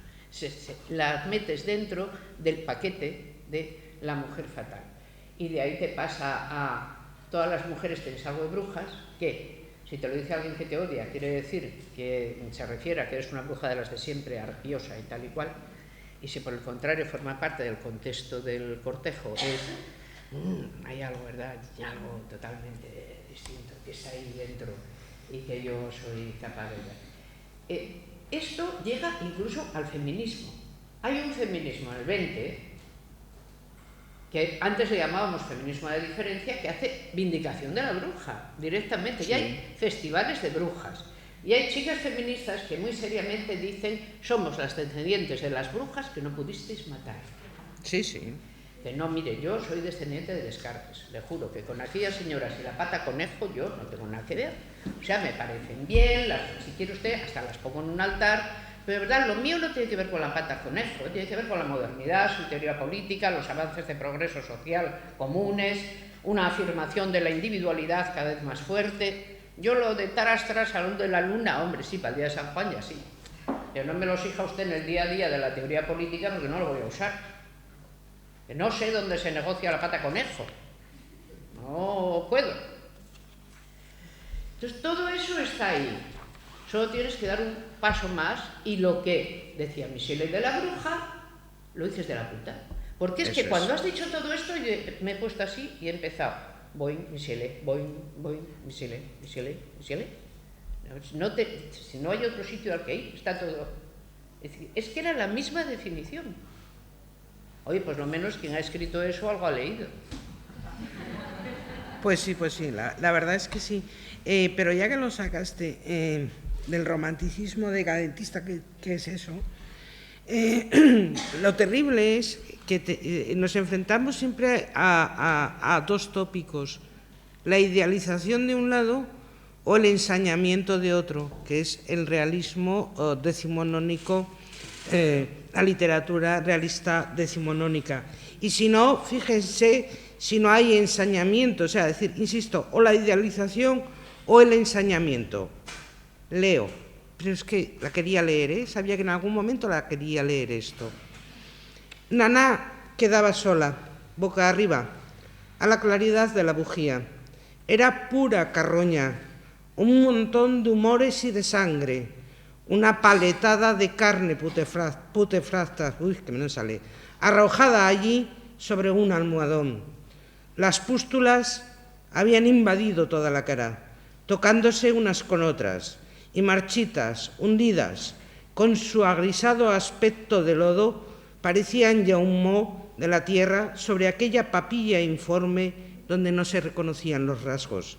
La metes dentro del paquete de la mujer fatal. Y de ahí te pasa a todas las mujeres tenéis algo de brujas, que si te lo dice alguien que te odia, quiere decir que se refiere a que eres una bruja de las de siempre, arpiosa y tal y cual. Y si por el contrario forma parte del contexto del cortejo, hay algo, ¿verdad? Hay algo totalmente distinto que está ahí dentro y que yo soy capaz de ver. Esto llega incluso al feminismo. Hay un feminismo en el 20, que antes le llamábamos feminismo de diferencia, que hace vindicación de la bruja directamente. Sí. Y hay festivales de brujas. Y hay chicas feministas que muy seriamente dicen: somos las descendientes de las brujas que no pudisteis matar. Sí, sí. Que no, mire, yo soy descendiente de Descartes. Le juro que con aquellas señoras y la pata conejo yo no tengo nada que ver. O sea, me parecen bien, si quiere usted, hasta las pongo en un altar. Pero de verdad, lo mío no tiene que ver con la pata conejo, tiene que ver con la modernidad, su teoría política, los avances de progreso social comunes, una afirmación de la individualidad cada vez más fuerte. Yo lo de tarastras a luz de la luna, hombre, sí, para el día de San Juan ya sí. Pero no me lo exija usted en el día a día de la teoría política porque no lo voy a usar. Que no sé dónde se negocia la pata conejo. No puedo. Entonces todo eso está ahí. Solo tienes que dar un paso más y lo que decía Michele de la bruja, lo dices de la puta. Porque es eso que cuando has dicho todo esto, yo me he puesto así y he empezado. Boing, Michele, boing, boing, Michele, Michele, Michele. Si no hay otro sitio al que ir, está todo. Es decir, es que era la misma definición. Oye, pues lo menos quien ha escrito eso algo ha leído. Pues sí, la verdad es que sí. Pero ya que lo sacaste del romanticismo decadentista, ¿qué es eso? Lo terrible es que nos enfrentamos siempre a dos tópicos: la idealización de un lado o el ensañamiento de otro, que es el realismo decimonónico, la literatura realista decimonónica. Y si no, fíjense, si no hay ensañamiento, o sea, decir, insisto, o la idealización o el ensañamiento. Leo, pero es que la quería leer, sabía que en algún momento la quería leer esto. Naná quedaba sola, boca arriba, a la claridad de la bujía. Era pura carroña, un montón de humores y de sangre, una paletada de carne putefacta, que me no sale, arrojada allí sobre un almohadón. Las pústulas habían invadido toda la cara, tocándose unas con otras, y marchitas, hundidas, con su agrisado aspecto de lodo, parecían ya un moho de la tierra sobre aquella papilla informe donde no se reconocían los rasgos,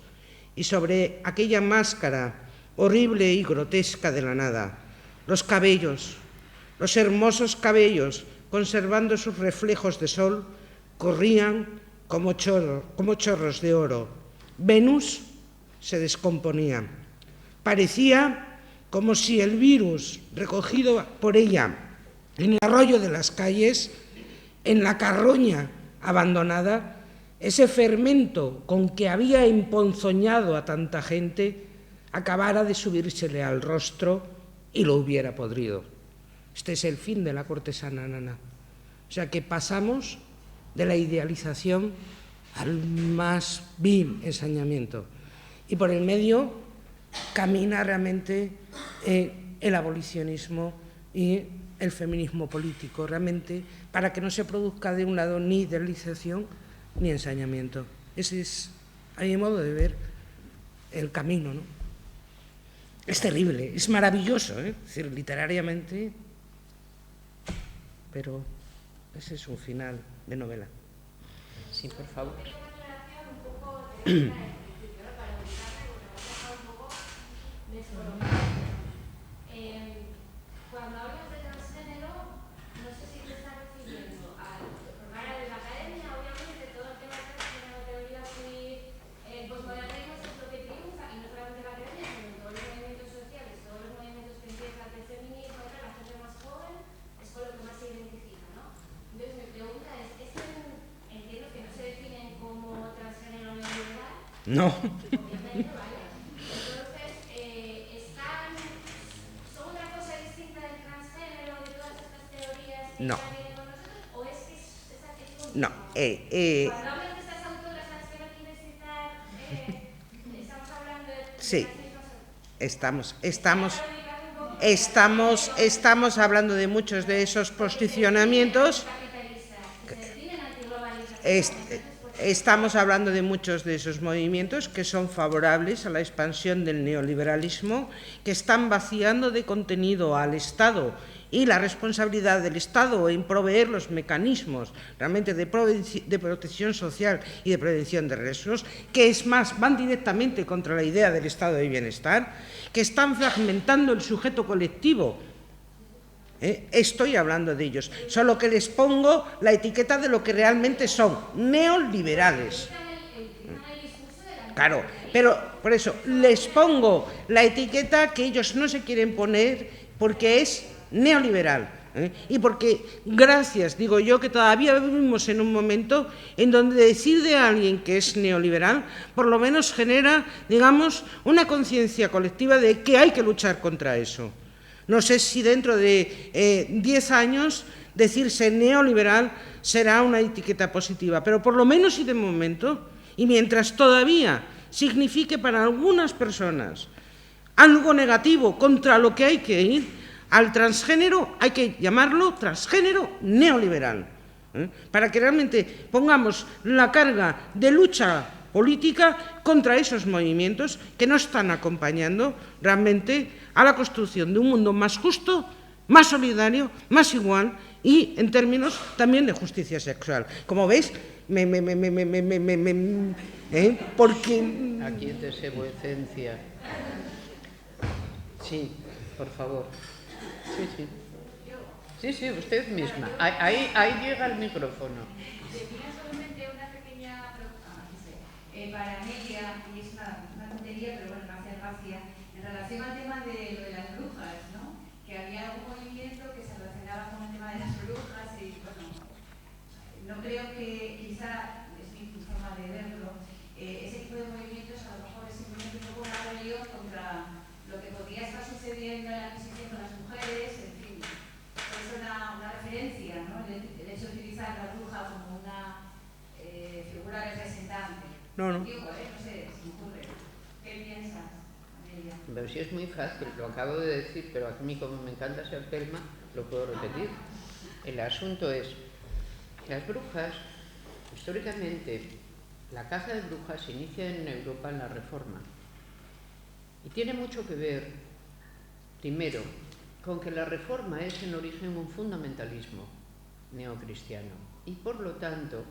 y sobre aquella máscara horrible y grotesca de la nada. Los cabellos, los hermosos cabellos, conservando sus reflejos de sol, corrían como chorros de oro. Venus se descomponía. Parecía como si el virus recogido por ella en el arroyo de las calles, en la carroña abandonada, ese fermento con que había emponzoñado a tanta gente, acabara de subírsele al rostro y lo hubiera podrido. Este es el fin de la cortesana nana. O sea que pasamos de la idealización al más vil ensañamiento. Y por el medio camina realmente el abolicionismo y el feminismo político, realmente, para que no se produzca de un lado ni idealización ni ensañamiento. Ese es, a mi modo de ver, el camino, ¿no? Es terrible, es maravilloso, es decir, literariamente, pero ese es un final de novela. Sí, por favor. Cuando hablas de transgénero, no sé si te estás refiriendo al programa de la academia, obviamente todo el tema de transgénero, teoría queer, posmodernismo es lo que triunfa, y no solamente la academia, sino en todos los movimientos sociales, todos los movimientos que empiezan del feminismo, la gente más joven es con lo que más se identifica, ¿no? Entonces mi pregunta es que entiendo que no se definen como transgénero neoliberal. No. Obviamente, vale. Entonces, son una cosa distinta del transgénero. No. viene con nosotros, o es que es No. cuando hablas de estas autoras a las que no quieres citar, estamos hablando de Sí. las mismas. Estamos hablando de muchos de esos posicionamientos. Estamos hablando de muchos de esos movimientos que son favorables a la expansión del neoliberalismo, que están vaciando de contenido al Estado y la responsabilidad del Estado en proveer los mecanismos realmente de protección social y de prevención de riesgos, que es más, van directamente contra la idea del estado de bienestar, que están fragmentando el sujeto colectivo. Estoy hablando de ellos, solo que les pongo la etiqueta de lo que realmente son, neoliberales. Claro, pero por eso les pongo la etiqueta que ellos no se quieren poner porque es neoliberal. Y porque, gracias, digo yo, que todavía vivimos en un momento en donde decir de alguien que es neoliberal por lo menos genera, digamos, una conciencia colectiva de que hay que luchar contra eso. No sé si dentro de 10 años decirse neoliberal será una etiqueta positiva, pero por lo menos y de momento, y mientras todavía signifique para algunas personas algo negativo contra lo que hay que ir, al transgénero hay que llamarlo transgénero neoliberal, para que realmente pongamos la carga de lucha política contra esos movimientos que no están acompañando realmente a la construcción de un mundo más justo, más solidario, más igual y en términos también de justicia sexual. Como veis, porque... Aquí es de su esencia. Sí, por favor. Sí, usted misma. Ahí llega el micrófono. Tenía solamente una pequeña para Amelia, y es una tontería, pero bueno, me hace gracia, en relación al tema de lo de las brujas, ¿no? Que había algún movimiento que se relacionaba con el tema de las brujas y, bueno, no creo que, quizá, es mi forma de verlo, ese tipo de movimientos a lo mejor es simplemente un poco una rebelión contra lo que podría estar sucediendo en la Inquisición con las mujeres, en fin, es una referencia, ¿no? El hecho de utilizar la bruja como una figura representante. No. Digo, no sé, se me ocurre. ¿Qué piensas, Amelia? Pero sí es muy fácil, lo acabo de decir, pero a mí como me encanta ser Pelma, lo puedo repetir. El asunto es, las brujas, históricamente, la caza de brujas se inicia en Europa en la Reforma. Y tiene mucho que ver, primero, con que la Reforma es en origen un fundamentalismo neocristiano. Y por lo tanto,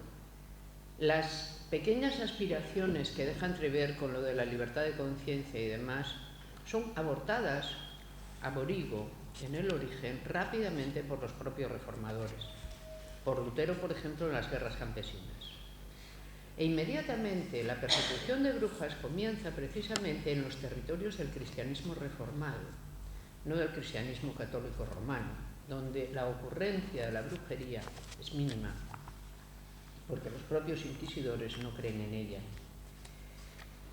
las pequeñas aspiraciones que deja entrever con lo de la libertad de conciencia y demás son abortadas ab origo en el origen rápidamente por los propios reformadores. Por Lutero, por ejemplo, en las guerras campesinas. E inmediatamente la persecución de brujas comienza precisamente en los territorios del cristianismo reformado, no del cristianismo católico romano, donde la ocurrencia de la brujería es mínima, porque los propios inquisidores no creen en ella.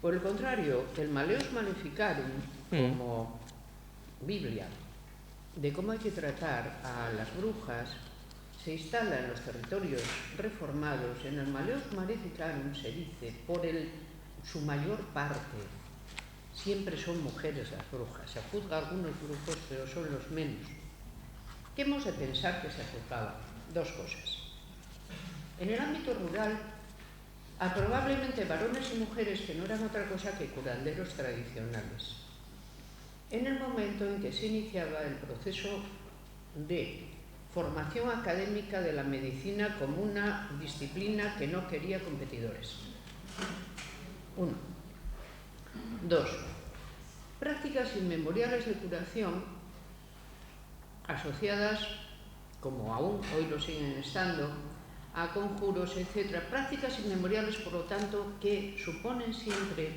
Por el contrario, el Maleus Maleficarum, como Biblia, de cómo hay que tratar a las brujas, se instala en los territorios reformados. En el Maleus Maleficarum se dice, por su mayor parte, siempre son mujeres las brujas. Se juzga a algunos brujos, pero son los menos. ¿Qué hemos de pensar que se juzgaba? Dos cosas. En el ámbito rural, a probablemente varones y mujeres que no eran otra cosa que curanderos tradicionales. En el momento en que se iniciaba el proceso de formación académica de la medicina como una disciplina que no quería competidores. 1. 2. Prácticas inmemoriales de curación asociadas, como aún hoy lo siguen estando, a conjuros, etc. Prácticas inmemoriales, por lo tanto, que suponen siempre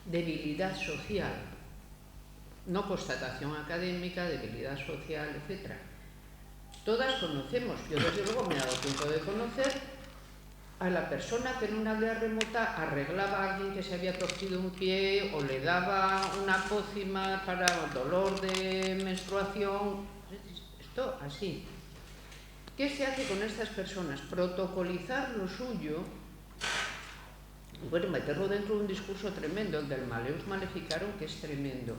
debilidad social, no constatación académica, debilidad social, etc. Todas conocemos, yo desde luego me he dado tiempo de conocer a la persona que en una aldea remota arreglaba a alguien que se había torcido un pie o le daba una pócima para dolor de menstruación. Esto así. ¿Qué se hace con estas personas? Protocolizar lo suyo, bueno, meterlo dentro de un discurso tremendo, el del Maleus Maleficarum, que es tremendo,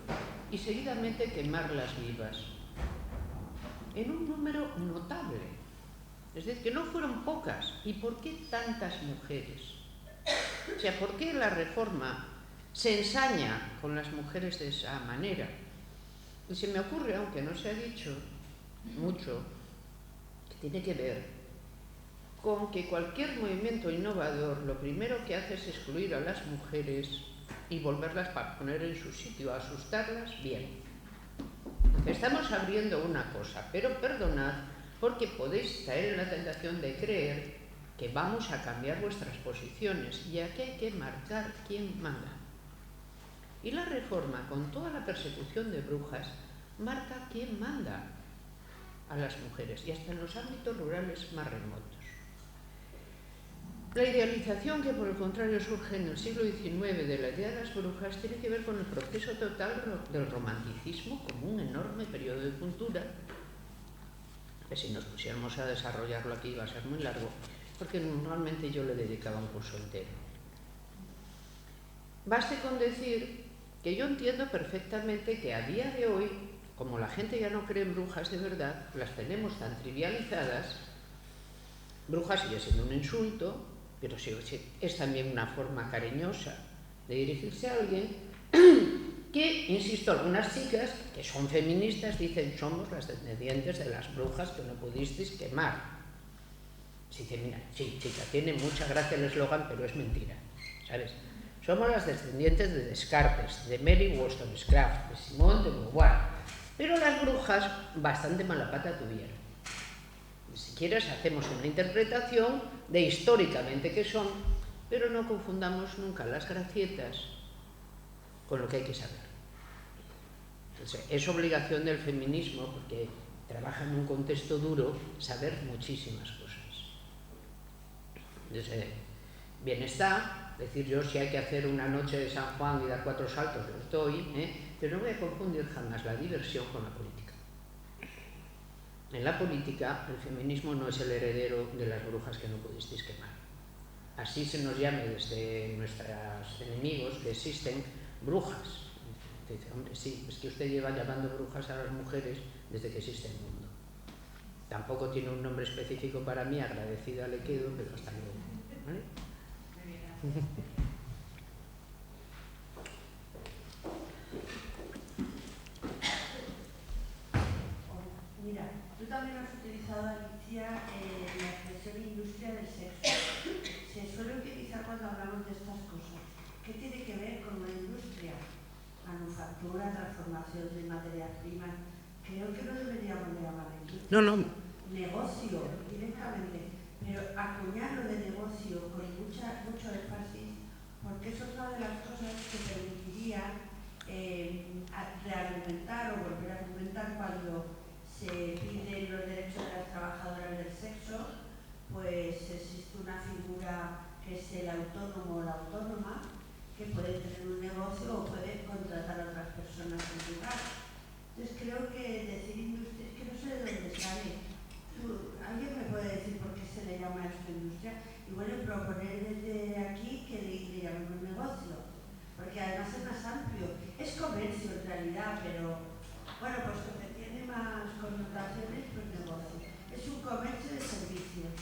y seguidamente quemarlas vivas, en un número notable. Es decir, que no fueron pocas. ¿Y por qué tantas mujeres? O sea, ¿por qué la Reforma se ensaña con las mujeres de esa manera? Y se me ocurre, aunque no se ha dicho mucho, que tiene que ver con que cualquier movimiento innovador lo primero que hace es excluir a las mujeres y volverlas para poner en su sitio, asustarlas bien. Estamos abriendo una cosa, pero perdonad, porque podéis caer en la tentación de creer que vamos a cambiar vuestras posiciones, y aquí hay que marcar quién manda. Y la Reforma, con toda la persecución de brujas, marca quién manda a las mujeres, y hasta en los ámbitos rurales más remotos. La idealización que, por el contrario, surge en el siglo XIX de la idea de las brujas tiene que ver con el proceso total del romanticismo como un enorme periodo de cultura, que si nos pusiéramos a desarrollarlo aquí iba a ser muy largo, porque normalmente yo le dedicaba un curso entero. Baste con decir que yo entiendo perfectamente que a día de hoy, como la gente ya no cree en brujas de verdad, las tenemos tan trivializadas. Bruja sigue siendo un insulto, pero es también una forma cariñosa de dirigirse a alguien que, insisto, algunas chicas que son feministas dicen: somos las descendientes de las brujas que no pudisteis quemar. Se dice: mira, sí, chica, tiene mucha gracia el eslogan, pero es mentira, ¿sabes? Somos las descendientes de Descartes, de Mary Wollstonecraft, de Simone de Beauvoir, pero las brujas bastante mala pata tuvieron. Si quieres, hacemos una interpretación de históricamente qué son, pero no confundamos nunca las gracietas con lo que hay que saber. Entonces, es obligación del feminismo, porque trabaja en un contexto duro, saber muchísimas cosas. Entonces, bien está decir: yo si hay que hacer una noche de San Juan y dar 4 saltos, lo estoy, pero no voy a confundir jamás la diversión con la política. En la política, el feminismo no es el heredero de las brujas que no pudisteis quemar. Así se nos llame desde nuestros enemigos, que existen brujas. Dice: hombre, sí, es que usted lleva llamando brujas a las mujeres desde que existe el mundo. Tampoco tiene un nombre específico para mí, agradecida le quedo, pero hasta luego. ¿Vale? Mira, tú también has utilizado, Alicia, la expresión industria del sexo. Se suele utilizar cuando hablamos de estas cosas. ¿Qué tiene que ver con la industria? Manufactura, transformación de materias primas. Creo que no deberíamos llamar industria. No. Negocio, directamente. Pero acuñarlo de negocio con mucho énfasis, porque es otra de las cosas que permitiría reargumentar o volver a argumentar cuando se piden los derechos de las trabajadoras del sexo. Pues existe una figura que es el autónomo o la autónoma, que puede tener un negocio o puede contratar a otras personas en su lugar. Entonces creo que decir industria, es que no sé de dónde sale. ¿Alguien me puede decir por qué se le llama esto industria? Y bueno, proponer desde aquí que le llamemos negocio, porque además es más amplio. Es comercio en realidad, pero bueno, pues que tiene más connotaciones, pues negocio. Es un comercio de servicios.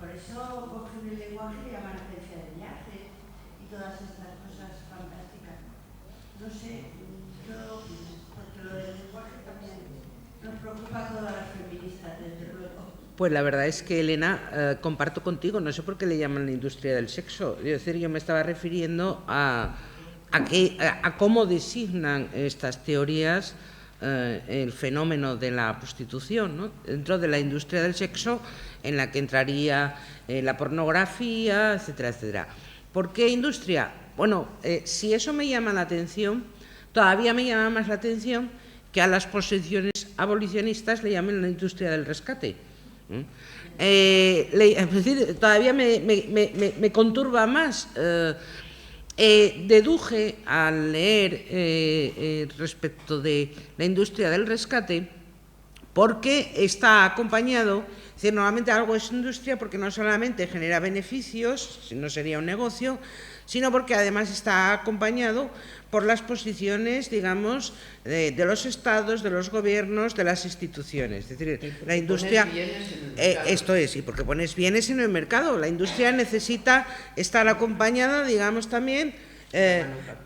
Por eso cogen el lenguaje y llaman agencia de viaje y todas estas cosas fantásticas. No sé, porque lo del lenguaje también nos preocupa a todas las feministas, desde luego. Pues la verdad es que, Elena, comparto contigo, no sé por qué le llaman la industria del sexo. Es decir, yo me estaba refiriendo a cómo designan estas teorías el fenómeno de la prostitución, ¿no? Dentro de la industria del sexo, en la que entraría la pornografía, etcétera, etcétera. ¿Por qué industria? Bueno, si eso me llama la atención, todavía me llama más la atención que a las posiciones abolicionistas le llamen la industria del rescate. Es decir, todavía me conturba más. Deduje al leer respecto de la industria del rescate porque está acompañado, es decir, normalmente algo es industria porque no solamente genera beneficios, si no sería un negocio, sino porque además está acompañado por las posiciones, digamos, de los estados, de los gobiernos, de las instituciones. Es decir, la industria, esto es, y porque pones bienes en el mercado, la industria necesita estar acompañada, digamos, también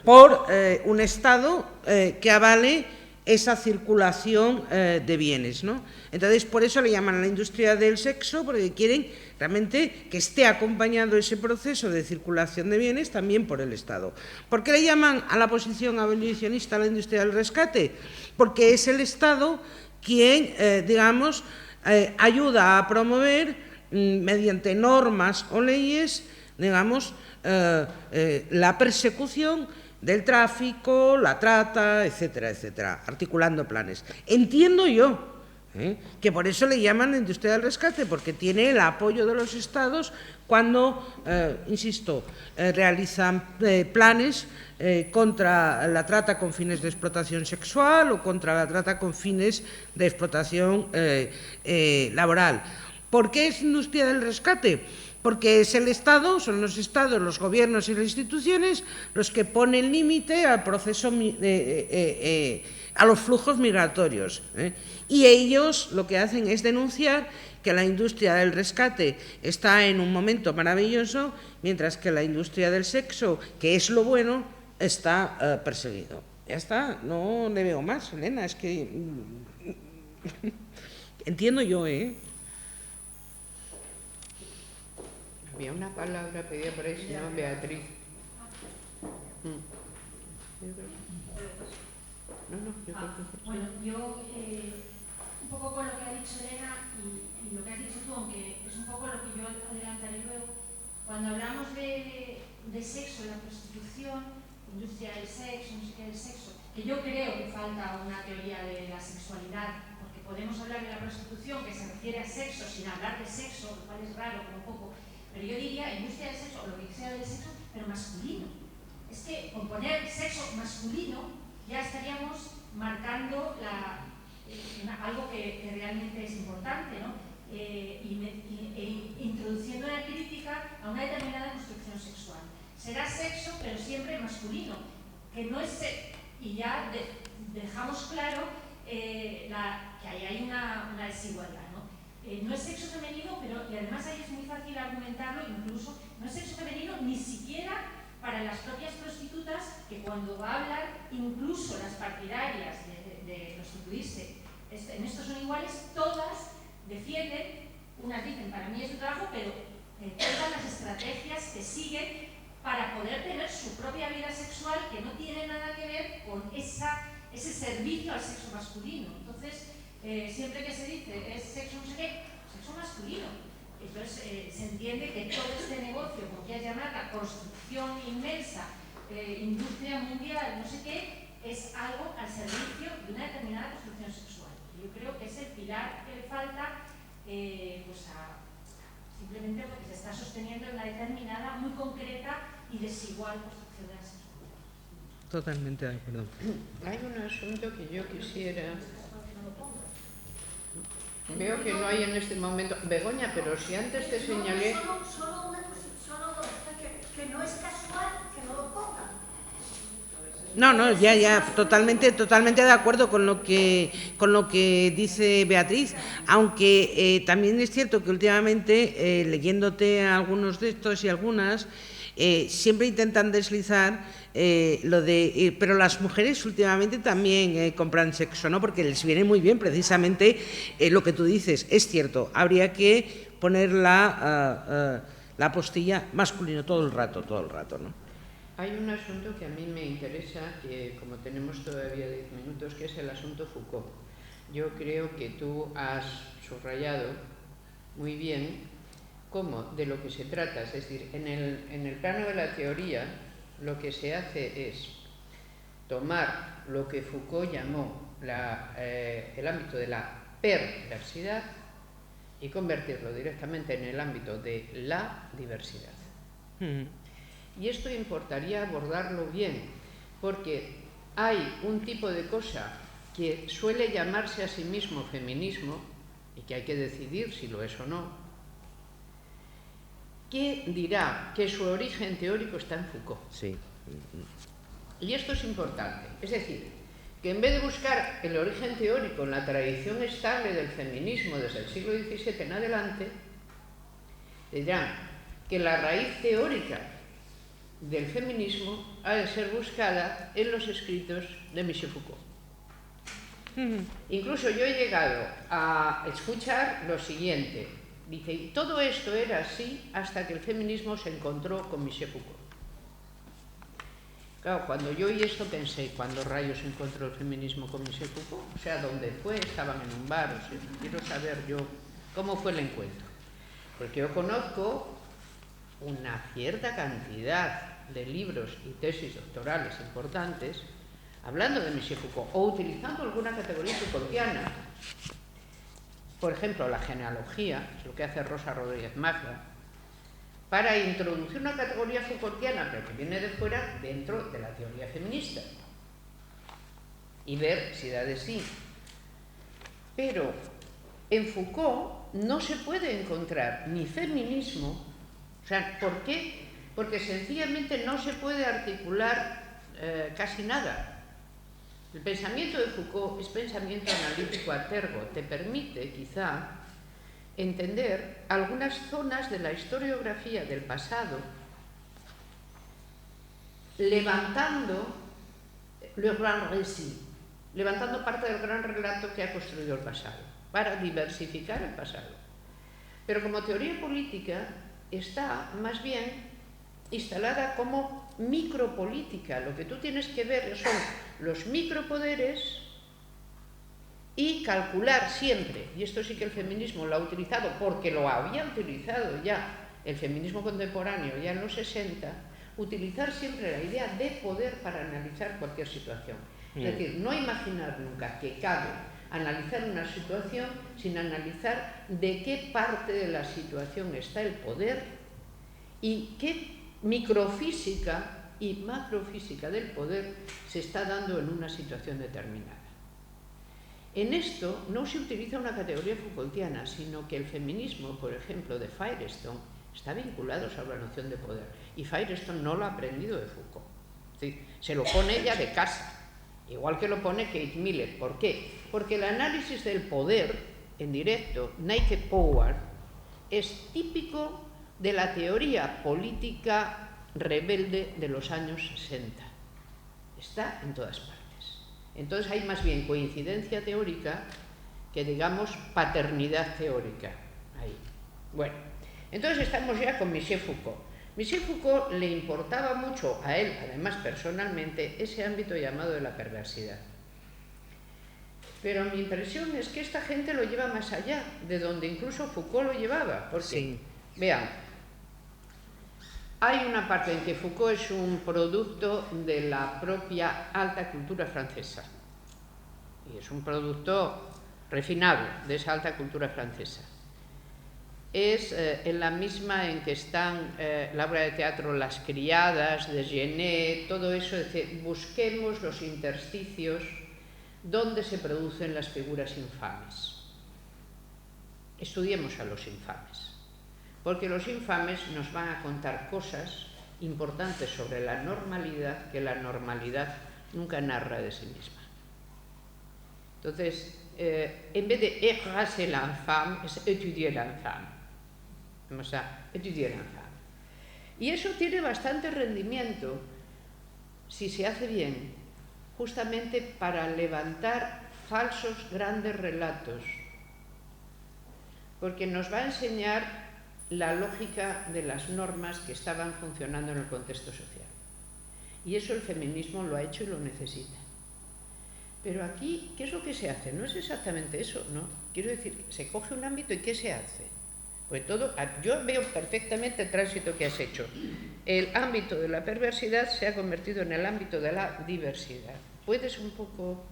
por un estado que avale esa circulación de bienes, ¿no? Entonces, por eso le llaman a la industria del sexo, porque quieren realmente que esté acompañado ese proceso de circulación de bienes también por el Estado. ¿Por qué le llaman a la posición abolicionista a la industria del rescate? Porque es el Estado quien, digamos, ayuda a promover, mediante normas o leyes, digamos, la persecución del tráfico, la trata, etcétera, etcétera, articulando planes. Entiendo yo que por eso le llaman la industria del rescate, porque tiene el apoyo de los estados cuando, insisto, realizan planes contra la trata con fines de explotación sexual o contra la trata con fines de explotación laboral. ¿Por qué es industria del rescate? Porque es el Estado, son los Estados, los gobiernos y las instituciones los que ponen límite al proceso, a los flujos migratorios. Y ellos lo que hacen es denunciar que la industria del rescate está en un momento maravilloso, mientras que la industria del sexo, que es lo bueno, está perseguido. Ya está, no le veo más, Elena, es que entiendo yo, Había una palabra pedida por ahí, se llama Beatriz. Bueno, yo un poco con lo que ha dicho Elena y lo que has dicho tú, aunque es un poco lo que yo adelantaré luego, cuando hablamos de sexo, de la prostitución, industria del sexo, no sé qué del sexo, que yo creo que falta una teoría de la sexualidad, porque podemos hablar de la prostitución que se refiere a sexo sin hablar de sexo, lo cual es raro, como un poco. Pero yo diría industria del sexo, o lo que sea del sexo, pero masculino. Es que con poner sexo masculino ya estaríamos marcando algo que realmente es importante, ¿no? Introduciendo una crítica a una determinada construcción sexual. Será sexo, pero siempre masculino, que no es y ya dejamos claro que ahí hay una desigualdad, ¿no? No es sexo femenino, pero y además ahí es muy fácil argumentarlo, incluso no es sexo femenino ni siquiera para las propias prostitutas, que cuando va a hablar, incluso las partidarias de prostituirse, en esto son iguales, todas defienden, unas dicen para mí es su trabajo, pero todas las estrategias que siguen para poder tener su propia vida sexual, que no tiene nada que ver con ese servicio al sexo masculino. Entonces, siempre que se dice es sexo no sé qué, sexo masculino. Entonces se entiende que todo este negocio, como quieras llamarla, construcción inmensa, industria mundial, no sé qué, es algo al servicio de una determinada construcción sexual. Yo creo que es el pilar que le falta simplemente porque se está sosteniendo en una determinada, muy concreta y desigual construcción de la sexualidad. Totalmente de acuerdo. Hay un asunto que yo quisiera... Veo que no hay en este momento... Begoña, pero si antes te señalé... Solo que no es casual que no lo pongan. No, ya, totalmente de acuerdo con lo que dice Beatriz, aunque también es cierto que últimamente, leyéndote algunos de estos y algunas, siempre intentan deslizar lo de... pero las mujeres últimamente también compran sexo, ¿no? Porque les viene muy bien precisamente lo que tú dices. Es cierto, habría que poner la postilla masculino todo el rato, ¿no? Hay un asunto que a mí me interesa, que como tenemos todavía 10 minutos, que es el asunto Foucault. Yo creo que tú has subrayado muy bien cómo de lo que se trata, es decir, en el plano de la teoría, lo que se hace es tomar lo que Foucault llamó el ámbito de la perversidad y convertirlo directamente en el ámbito de la diversidad. Y esto importaría abordarlo bien, porque hay un tipo de cosa que suele llamarse a sí mismo feminismo, y que hay que decidir si lo es o no, que dirá que su origen teórico está en Foucault. Sí. Y esto es importante. Es decir, que en vez de buscar el origen teórico en la tradición estable del feminismo desde el siglo XVII en adelante, dirán que la raíz teórica del feminismo ha de ser buscada en los escritos de Michel Foucault. Incluso yo he llegado a escuchar lo siguiente. Dice, y todo esto era así hasta que el feminismo se encontró con Michel Foucault. Claro, cuando yo oí esto pensé, ¿cuándo rayos encontró el feminismo con Michel Foucault? O sea, ¿dónde fue? ¿Estaban en un bar? O sea, quiero saber yo cómo fue el encuentro. Porque yo conozco una cierta cantidad de libros y tesis doctorales importantes hablando de Michel Foucault o utilizando alguna categoría Foucaultiana. Por ejemplo, la genealogía, es lo que hace Rosa Rodríguez Magda, para introducir una categoría Foucaultiana, pero que viene de fuera, dentro de la teoría feminista. Y ver si da de sí. Pero en Foucault no se puede encontrar ni feminismo. O sea, ¿por qué? Porque sencillamente no se puede articular casi nada. El pensamiento de Foucault es pensamiento analítico a tergo, te permite quizá entender algunas zonas de la historiografía del pasado, levantando le grand récit, levantando parte del gran relato que ha construido el pasado, para diversificar el pasado. Pero como teoría política está más bien instalada como micropolítica. Lo que tú tienes que ver son los micropoderes y calcular siempre, y esto sí que el feminismo lo ha utilizado porque lo había utilizado ya el feminismo contemporáneo ya en los 60, utilizar siempre la idea de poder para analizar cualquier situación. Es decir, no imaginar nunca que cabe analizar una situación sin analizar de qué parte de la situación está el poder y qué microfísica y macrofísica del poder se está dando en una situación determinada. En esto no se utiliza una categoría Foucaultiana, sino que el feminismo, por ejemplo, de Firestone, está vinculado a la noción de poder. Y Firestone no lo ha aprendido de Foucault. ¿Sí? Se lo pone ella de casa, igual que lo pone Kate Miller. ¿Por qué? Porque el análisis del poder en directo, naked power, es típico de la teoría política rebelde de los años 60. Está en todas partes. Entonces hay más bien coincidencia teórica que, digamos, paternidad teórica. Ahí. Bueno, entonces estamos ya con Michel Foucault. Michel Foucault le importaba mucho a él, además personalmente, ese ámbito llamado de la perversidad. Pero mi impresión es que esta gente lo lleva más allá, de donde incluso Foucault lo llevaba. Porque, sí. Vean, hay una parte en que Foucault es un producto de la propia alta cultura francesa. Y es un producto refinado de esa alta cultura francesa. Es en la misma en que están la obra de teatro Las criadas, de Genet, todo eso. Es decir, busquemos los intersticios donde se producen las figuras infames. Estudiemos a los infames. Porque los infames nos van a contar cosas importantes sobre la normalidad que la normalidad nunca narra de sí misma. Entonces, en vez de écraser l'infâme, es étudier l'infâme. Vamos a estudiar l'infâme. Y eso tiene bastante rendimiento, si se hace bien, justamente para levantar falsos grandes relatos, porque nos va a enseñar la lógica de las normas que estaban funcionando en el contexto social. Y eso el feminismo lo ha hecho y lo necesita. Pero aquí, ¿qué es lo que se hace? No es exactamente eso, ¿no? Quiero decir, se coge un ámbito y ¿qué se hace? Pues todo, yo veo perfectamente el tránsito que has hecho. El ámbito de la perversidad se ha convertido en el ámbito de la diversidad. ¿Puedes un poco...?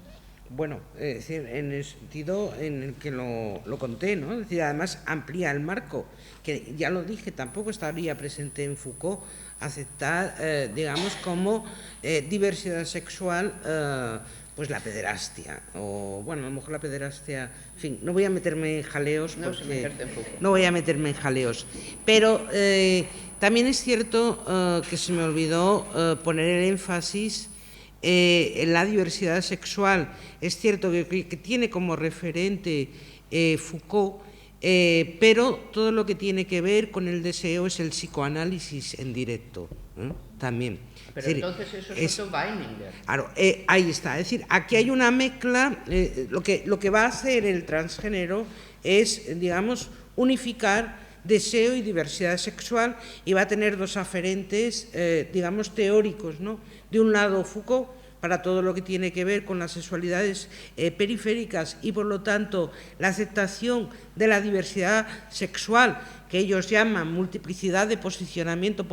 Bueno, es decir, en el sentido en el que lo conté, ¿no? Es decir, además amplía el marco, que ya lo dije, tampoco estaría presente en Foucault aceptar, digamos, como diversidad sexual pues la pederastia, o bueno, a lo mejor la pederastia, en fin, no voy a meterme en jaleos, no voy a meterme en jaleos, pero también es cierto que se me olvidó poner el énfasis en la diversidad sexual. Es cierto que tiene como referente Foucault, pero todo lo que tiene que ver con el deseo es el psicoanálisis en directo, también. Pero es decir, entonces eso es Otto Weininger. Claro, ahí está. Es decir, aquí hay una mezcla. Lo que va a hacer el transgénero es, digamos, unificar deseo y diversidad sexual, y va a tener dos aferentes, digamos, teóricos, ¿no? De un lado, Foucault, para todo lo que tiene que ver con las sexualidades periféricas y, por lo tanto, la aceptación de la diversidad sexual, que ellos llaman multiplicidad de posicionamiento,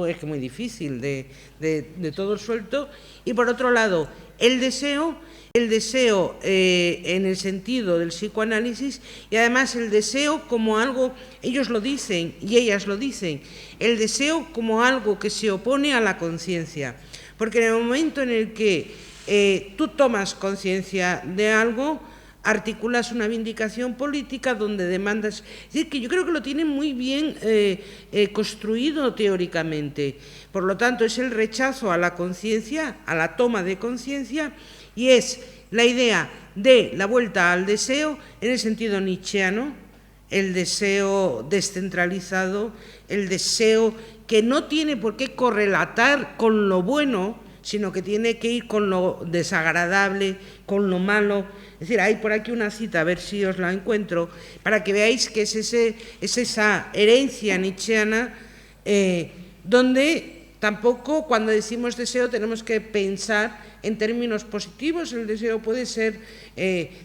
es muy difícil de todo suelto, y por otro lado, el deseo en el sentido del psicoanálisis, y además el deseo como algo, ellos lo dicen y ellas lo dicen, el deseo como algo que se opone a la conciencia. Porque en el momento en el que tú tomas conciencia de algo, articulas una vindicación política donde demandas. Es decir, que yo creo que lo tienen muy bien construido teóricamente. Por lo tanto, es el rechazo a la conciencia, a la toma de conciencia, y es la idea de la vuelta al deseo en el sentido nietzscheano, el deseo descentralizado, el deseo que no tiene por qué correlatar con lo bueno, sino que tiene que ir con lo desagradable, con lo malo. Es decir, hay por aquí una cita, a ver si os la encuentro, para que veáis que es esa herencia nietzscheana, donde tampoco, cuando decimos deseo, tenemos que pensar en términos positivos. El deseo puede ser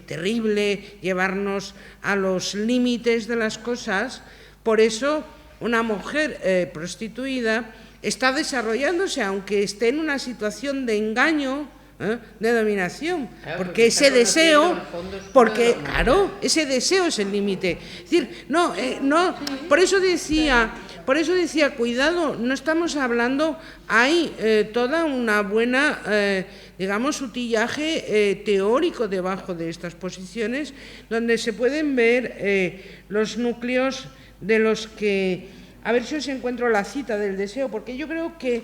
terrible, llevarnos a los límites de las cosas. Por eso, una mujer prostituida está desarrollándose, aunque esté en una situación de engaño, de dominación, porque ese deseo, claro, ese deseo es el límite. Es decir, por eso decía, cuidado, no estamos hablando, hay toda una buena, digamos, utillaje teórico debajo de estas posiciones, donde se pueden ver los núcleos de los que, a ver si os encuentro la cita del deseo, porque yo creo que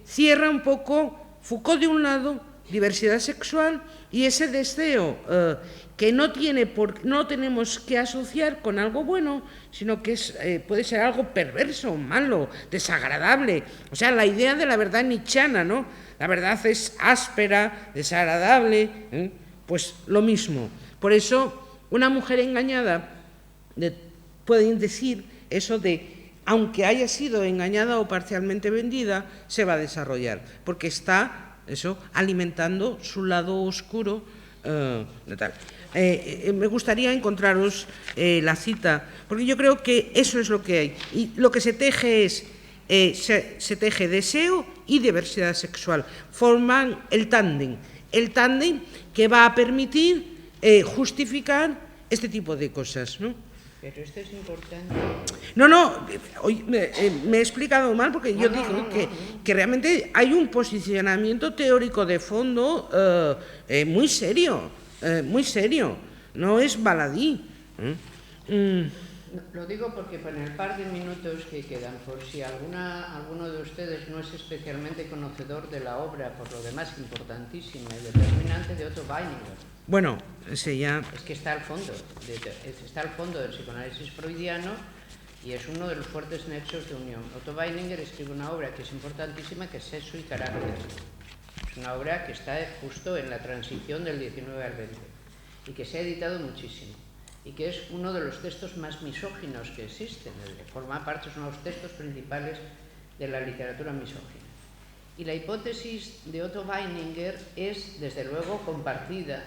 cierra un poco Foucault de un lado, diversidad sexual, y ese deseo que no tenemos que asociar con algo bueno, sino que puede ser algo perverso, malo, desagradable. O sea, la idea de la verdad nietzscheana, ¿no? La verdad es áspera, desagradable, pues lo mismo. Por eso, una mujer engañada, pueden decir eso de, aunque haya sido engañada o parcialmente vendida, se va a desarrollar, porque está alimentando su lado oscuro. Me gustaría encontraros la cita, porque yo creo que eso es lo que hay. Y lo que se teje es, se teje deseo y diversidad sexual. Forman el tándem que va a permitir justificar este tipo de cosas, ¿no? Pero esto es importante. No, me he explicado mal, porque yo digo que realmente hay un posicionamiento teórico de fondo muy serio, no es baladí. Lo digo porque con el par de minutos que quedan, por si alguno de ustedes no es especialmente conocedor de la obra, por lo demás importantísima y determinante, de Otto Weininger. Bueno, ese ya... Es que está al fondo del psicoanálisis freudiano, y es uno de los fuertes nexos de unión. Otto Weininger escribe una obra que es importantísima, que es Sexo y Carácter. Es una obra que está justo en la transición del 19 al 20 y que se ha editado muchísimo, y que es uno de los textos más misóginos que existen. Forma parte, es uno de los textos principales de la literatura misógina. Y la hipótesis de Otto Weininger es, desde luego, compartida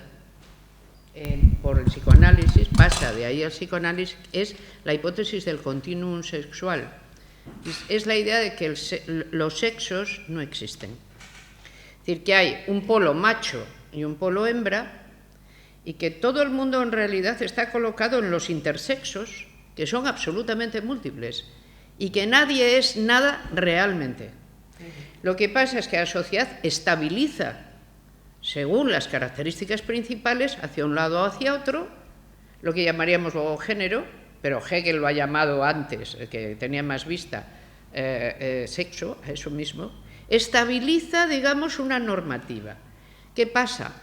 por el psicoanálisis, pasa de ahí al psicoanálisis, es la hipótesis del continuum sexual. Es la idea de que los sexos no existen. Es decir, que hay un polo macho y un polo hembra, y que todo el mundo en realidad está colocado en los intersexos, que son absolutamente múltiples, y que nadie es nada realmente. Lo que pasa es que la sociedad estabiliza según las características principales, hacia un lado o hacia otro, lo que llamaríamos luego género, pero Hegel lo ha llamado antes, que tenía más vista, sexo, eso mismo, estabiliza, digamos, una normativa. ¿Qué pasa?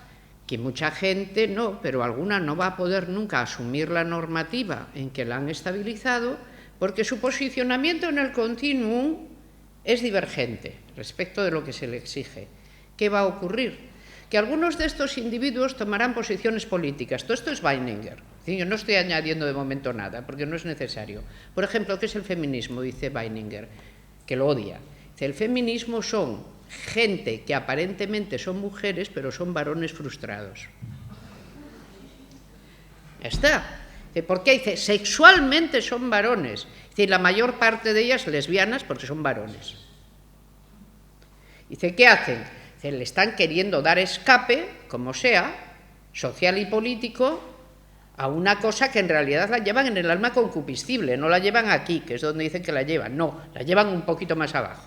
Que mucha gente no, pero alguna no va a poder nunca asumir la normativa en que la han estabilizado, porque su posicionamiento en el continuum es divergente respecto de lo que se le exige. ¿Qué va a ocurrir? Que algunos de estos individuos tomarán posiciones políticas. Todo esto es Weininger. Yo no estoy añadiendo de momento nada, porque no es necesario. Por ejemplo, ¿qué es el feminismo? Dice Weininger, que lo odia. Dice, el feminismo son gente que aparentemente son mujeres, pero son varones frustrados. Ya está. ¿Por qué? Dice, sexualmente son varones. Dice, la mayor parte de ellas lesbianas porque son varones. Dice, ¿qué hacen? Dice, le están queriendo dar escape, como sea, social y político, a una cosa que en realidad la llevan en el alma concupiscible, no la llevan aquí, que es donde dicen que la llevan, no, la llevan un poquito más abajo.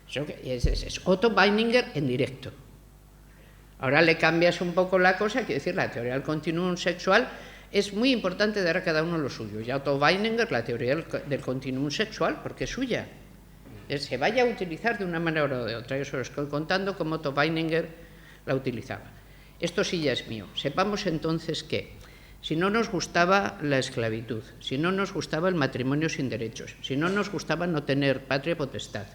Eso es Otto Weininger en directo. Ahora le cambias un poco la cosa, quiero decir, la teoría del continuum sexual es muy importante dar a cada uno lo suyo. Ya Otto Weininger, la teoría del continuum sexual, porque es suya. Se vaya a utilizar de una manera o de otra. Yo os estoy contando cómo Otto Weininger la utilizaba. Esto sí ya es mío. Sepamos entonces que si no nos gustaba la esclavitud, si no nos gustaba el matrimonio sin derechos, si no nos gustaba no tener patria potestad,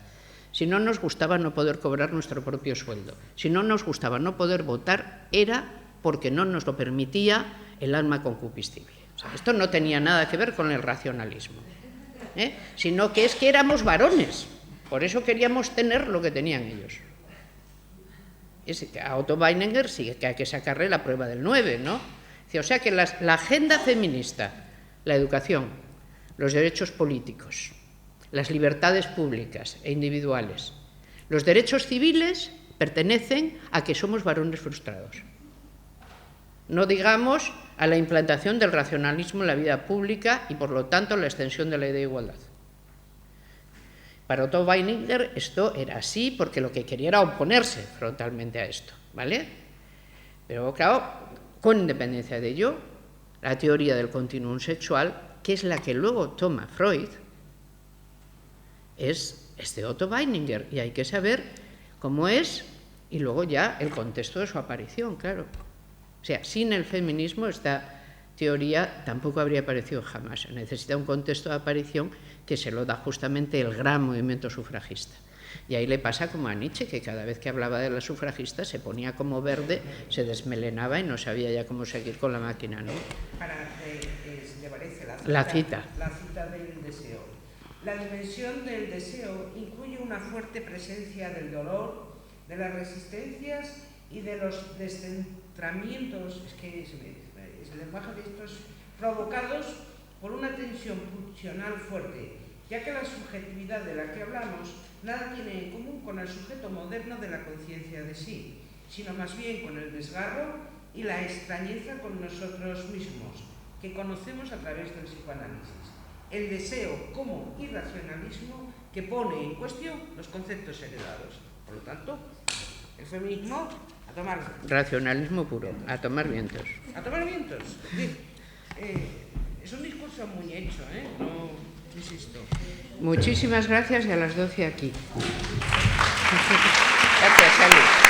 si no nos gustaba no poder cobrar nuestro propio sueldo, si no nos gustaba no poder votar, era porque no nos lo permitía el alma concupiscible. O sea, esto no tenía nada que ver con el racionalismo, sino que es que éramos varones, por eso queríamos tener lo que tenían ellos. A Otto Weininger sí que hay que sacarle la prueba del 9, ¿no? O sea que la agenda feminista, la educación, los derechos políticos, las libertades públicas e individuales, los derechos civiles pertenecen a que somos varones frustrados. No digamos a la implantación del racionalismo en la vida pública y, por lo tanto, la extensión de la idea de igualdad. Para Otto Weininger esto era así porque lo que quería era oponerse frontalmente a esto, ¿vale? Pero claro, con independencia de ello, la teoría del continuum sexual, que es la que luego toma Freud, es de Otto Weininger, y hay que saber cómo es y luego ya el contexto de su aparición, claro. O sea, sin el feminismo esta teoría tampoco habría aparecido jamás. Necesita un contexto de aparición que se lo da justamente el gran movimiento sufragista. Y ahí le pasa como a Nietzsche, que cada vez que hablaba de las sufragistas se ponía como verde, se desmelenaba y no sabía ya cómo seguir con la máquina, ¿no? ¿Le parece la cita? La cita del deseo. La dimensión del deseo incluye una fuerte presencia del dolor, de las resistencias y de los descentramientos, es el lenguaje de estos, provocados por una tensión pulsional fuerte, ya que la subjetividad de la que hablamos nada tiene en común con el sujeto moderno de la conciencia de sí, sino más bien con el desgarro y la extrañeza con nosotros mismos, que conocemos a través del psicoanálisis. El deseo como irracionalismo que pone en cuestión los conceptos heredados. Por lo tanto, el feminismo a tomar... Racionalismo puro, a tomar vientos. A tomar vientos. Sí. Es un discurso muy hecho, no insisto. Muchísimas gracias y a las 12 aquí. Gracias, Salud.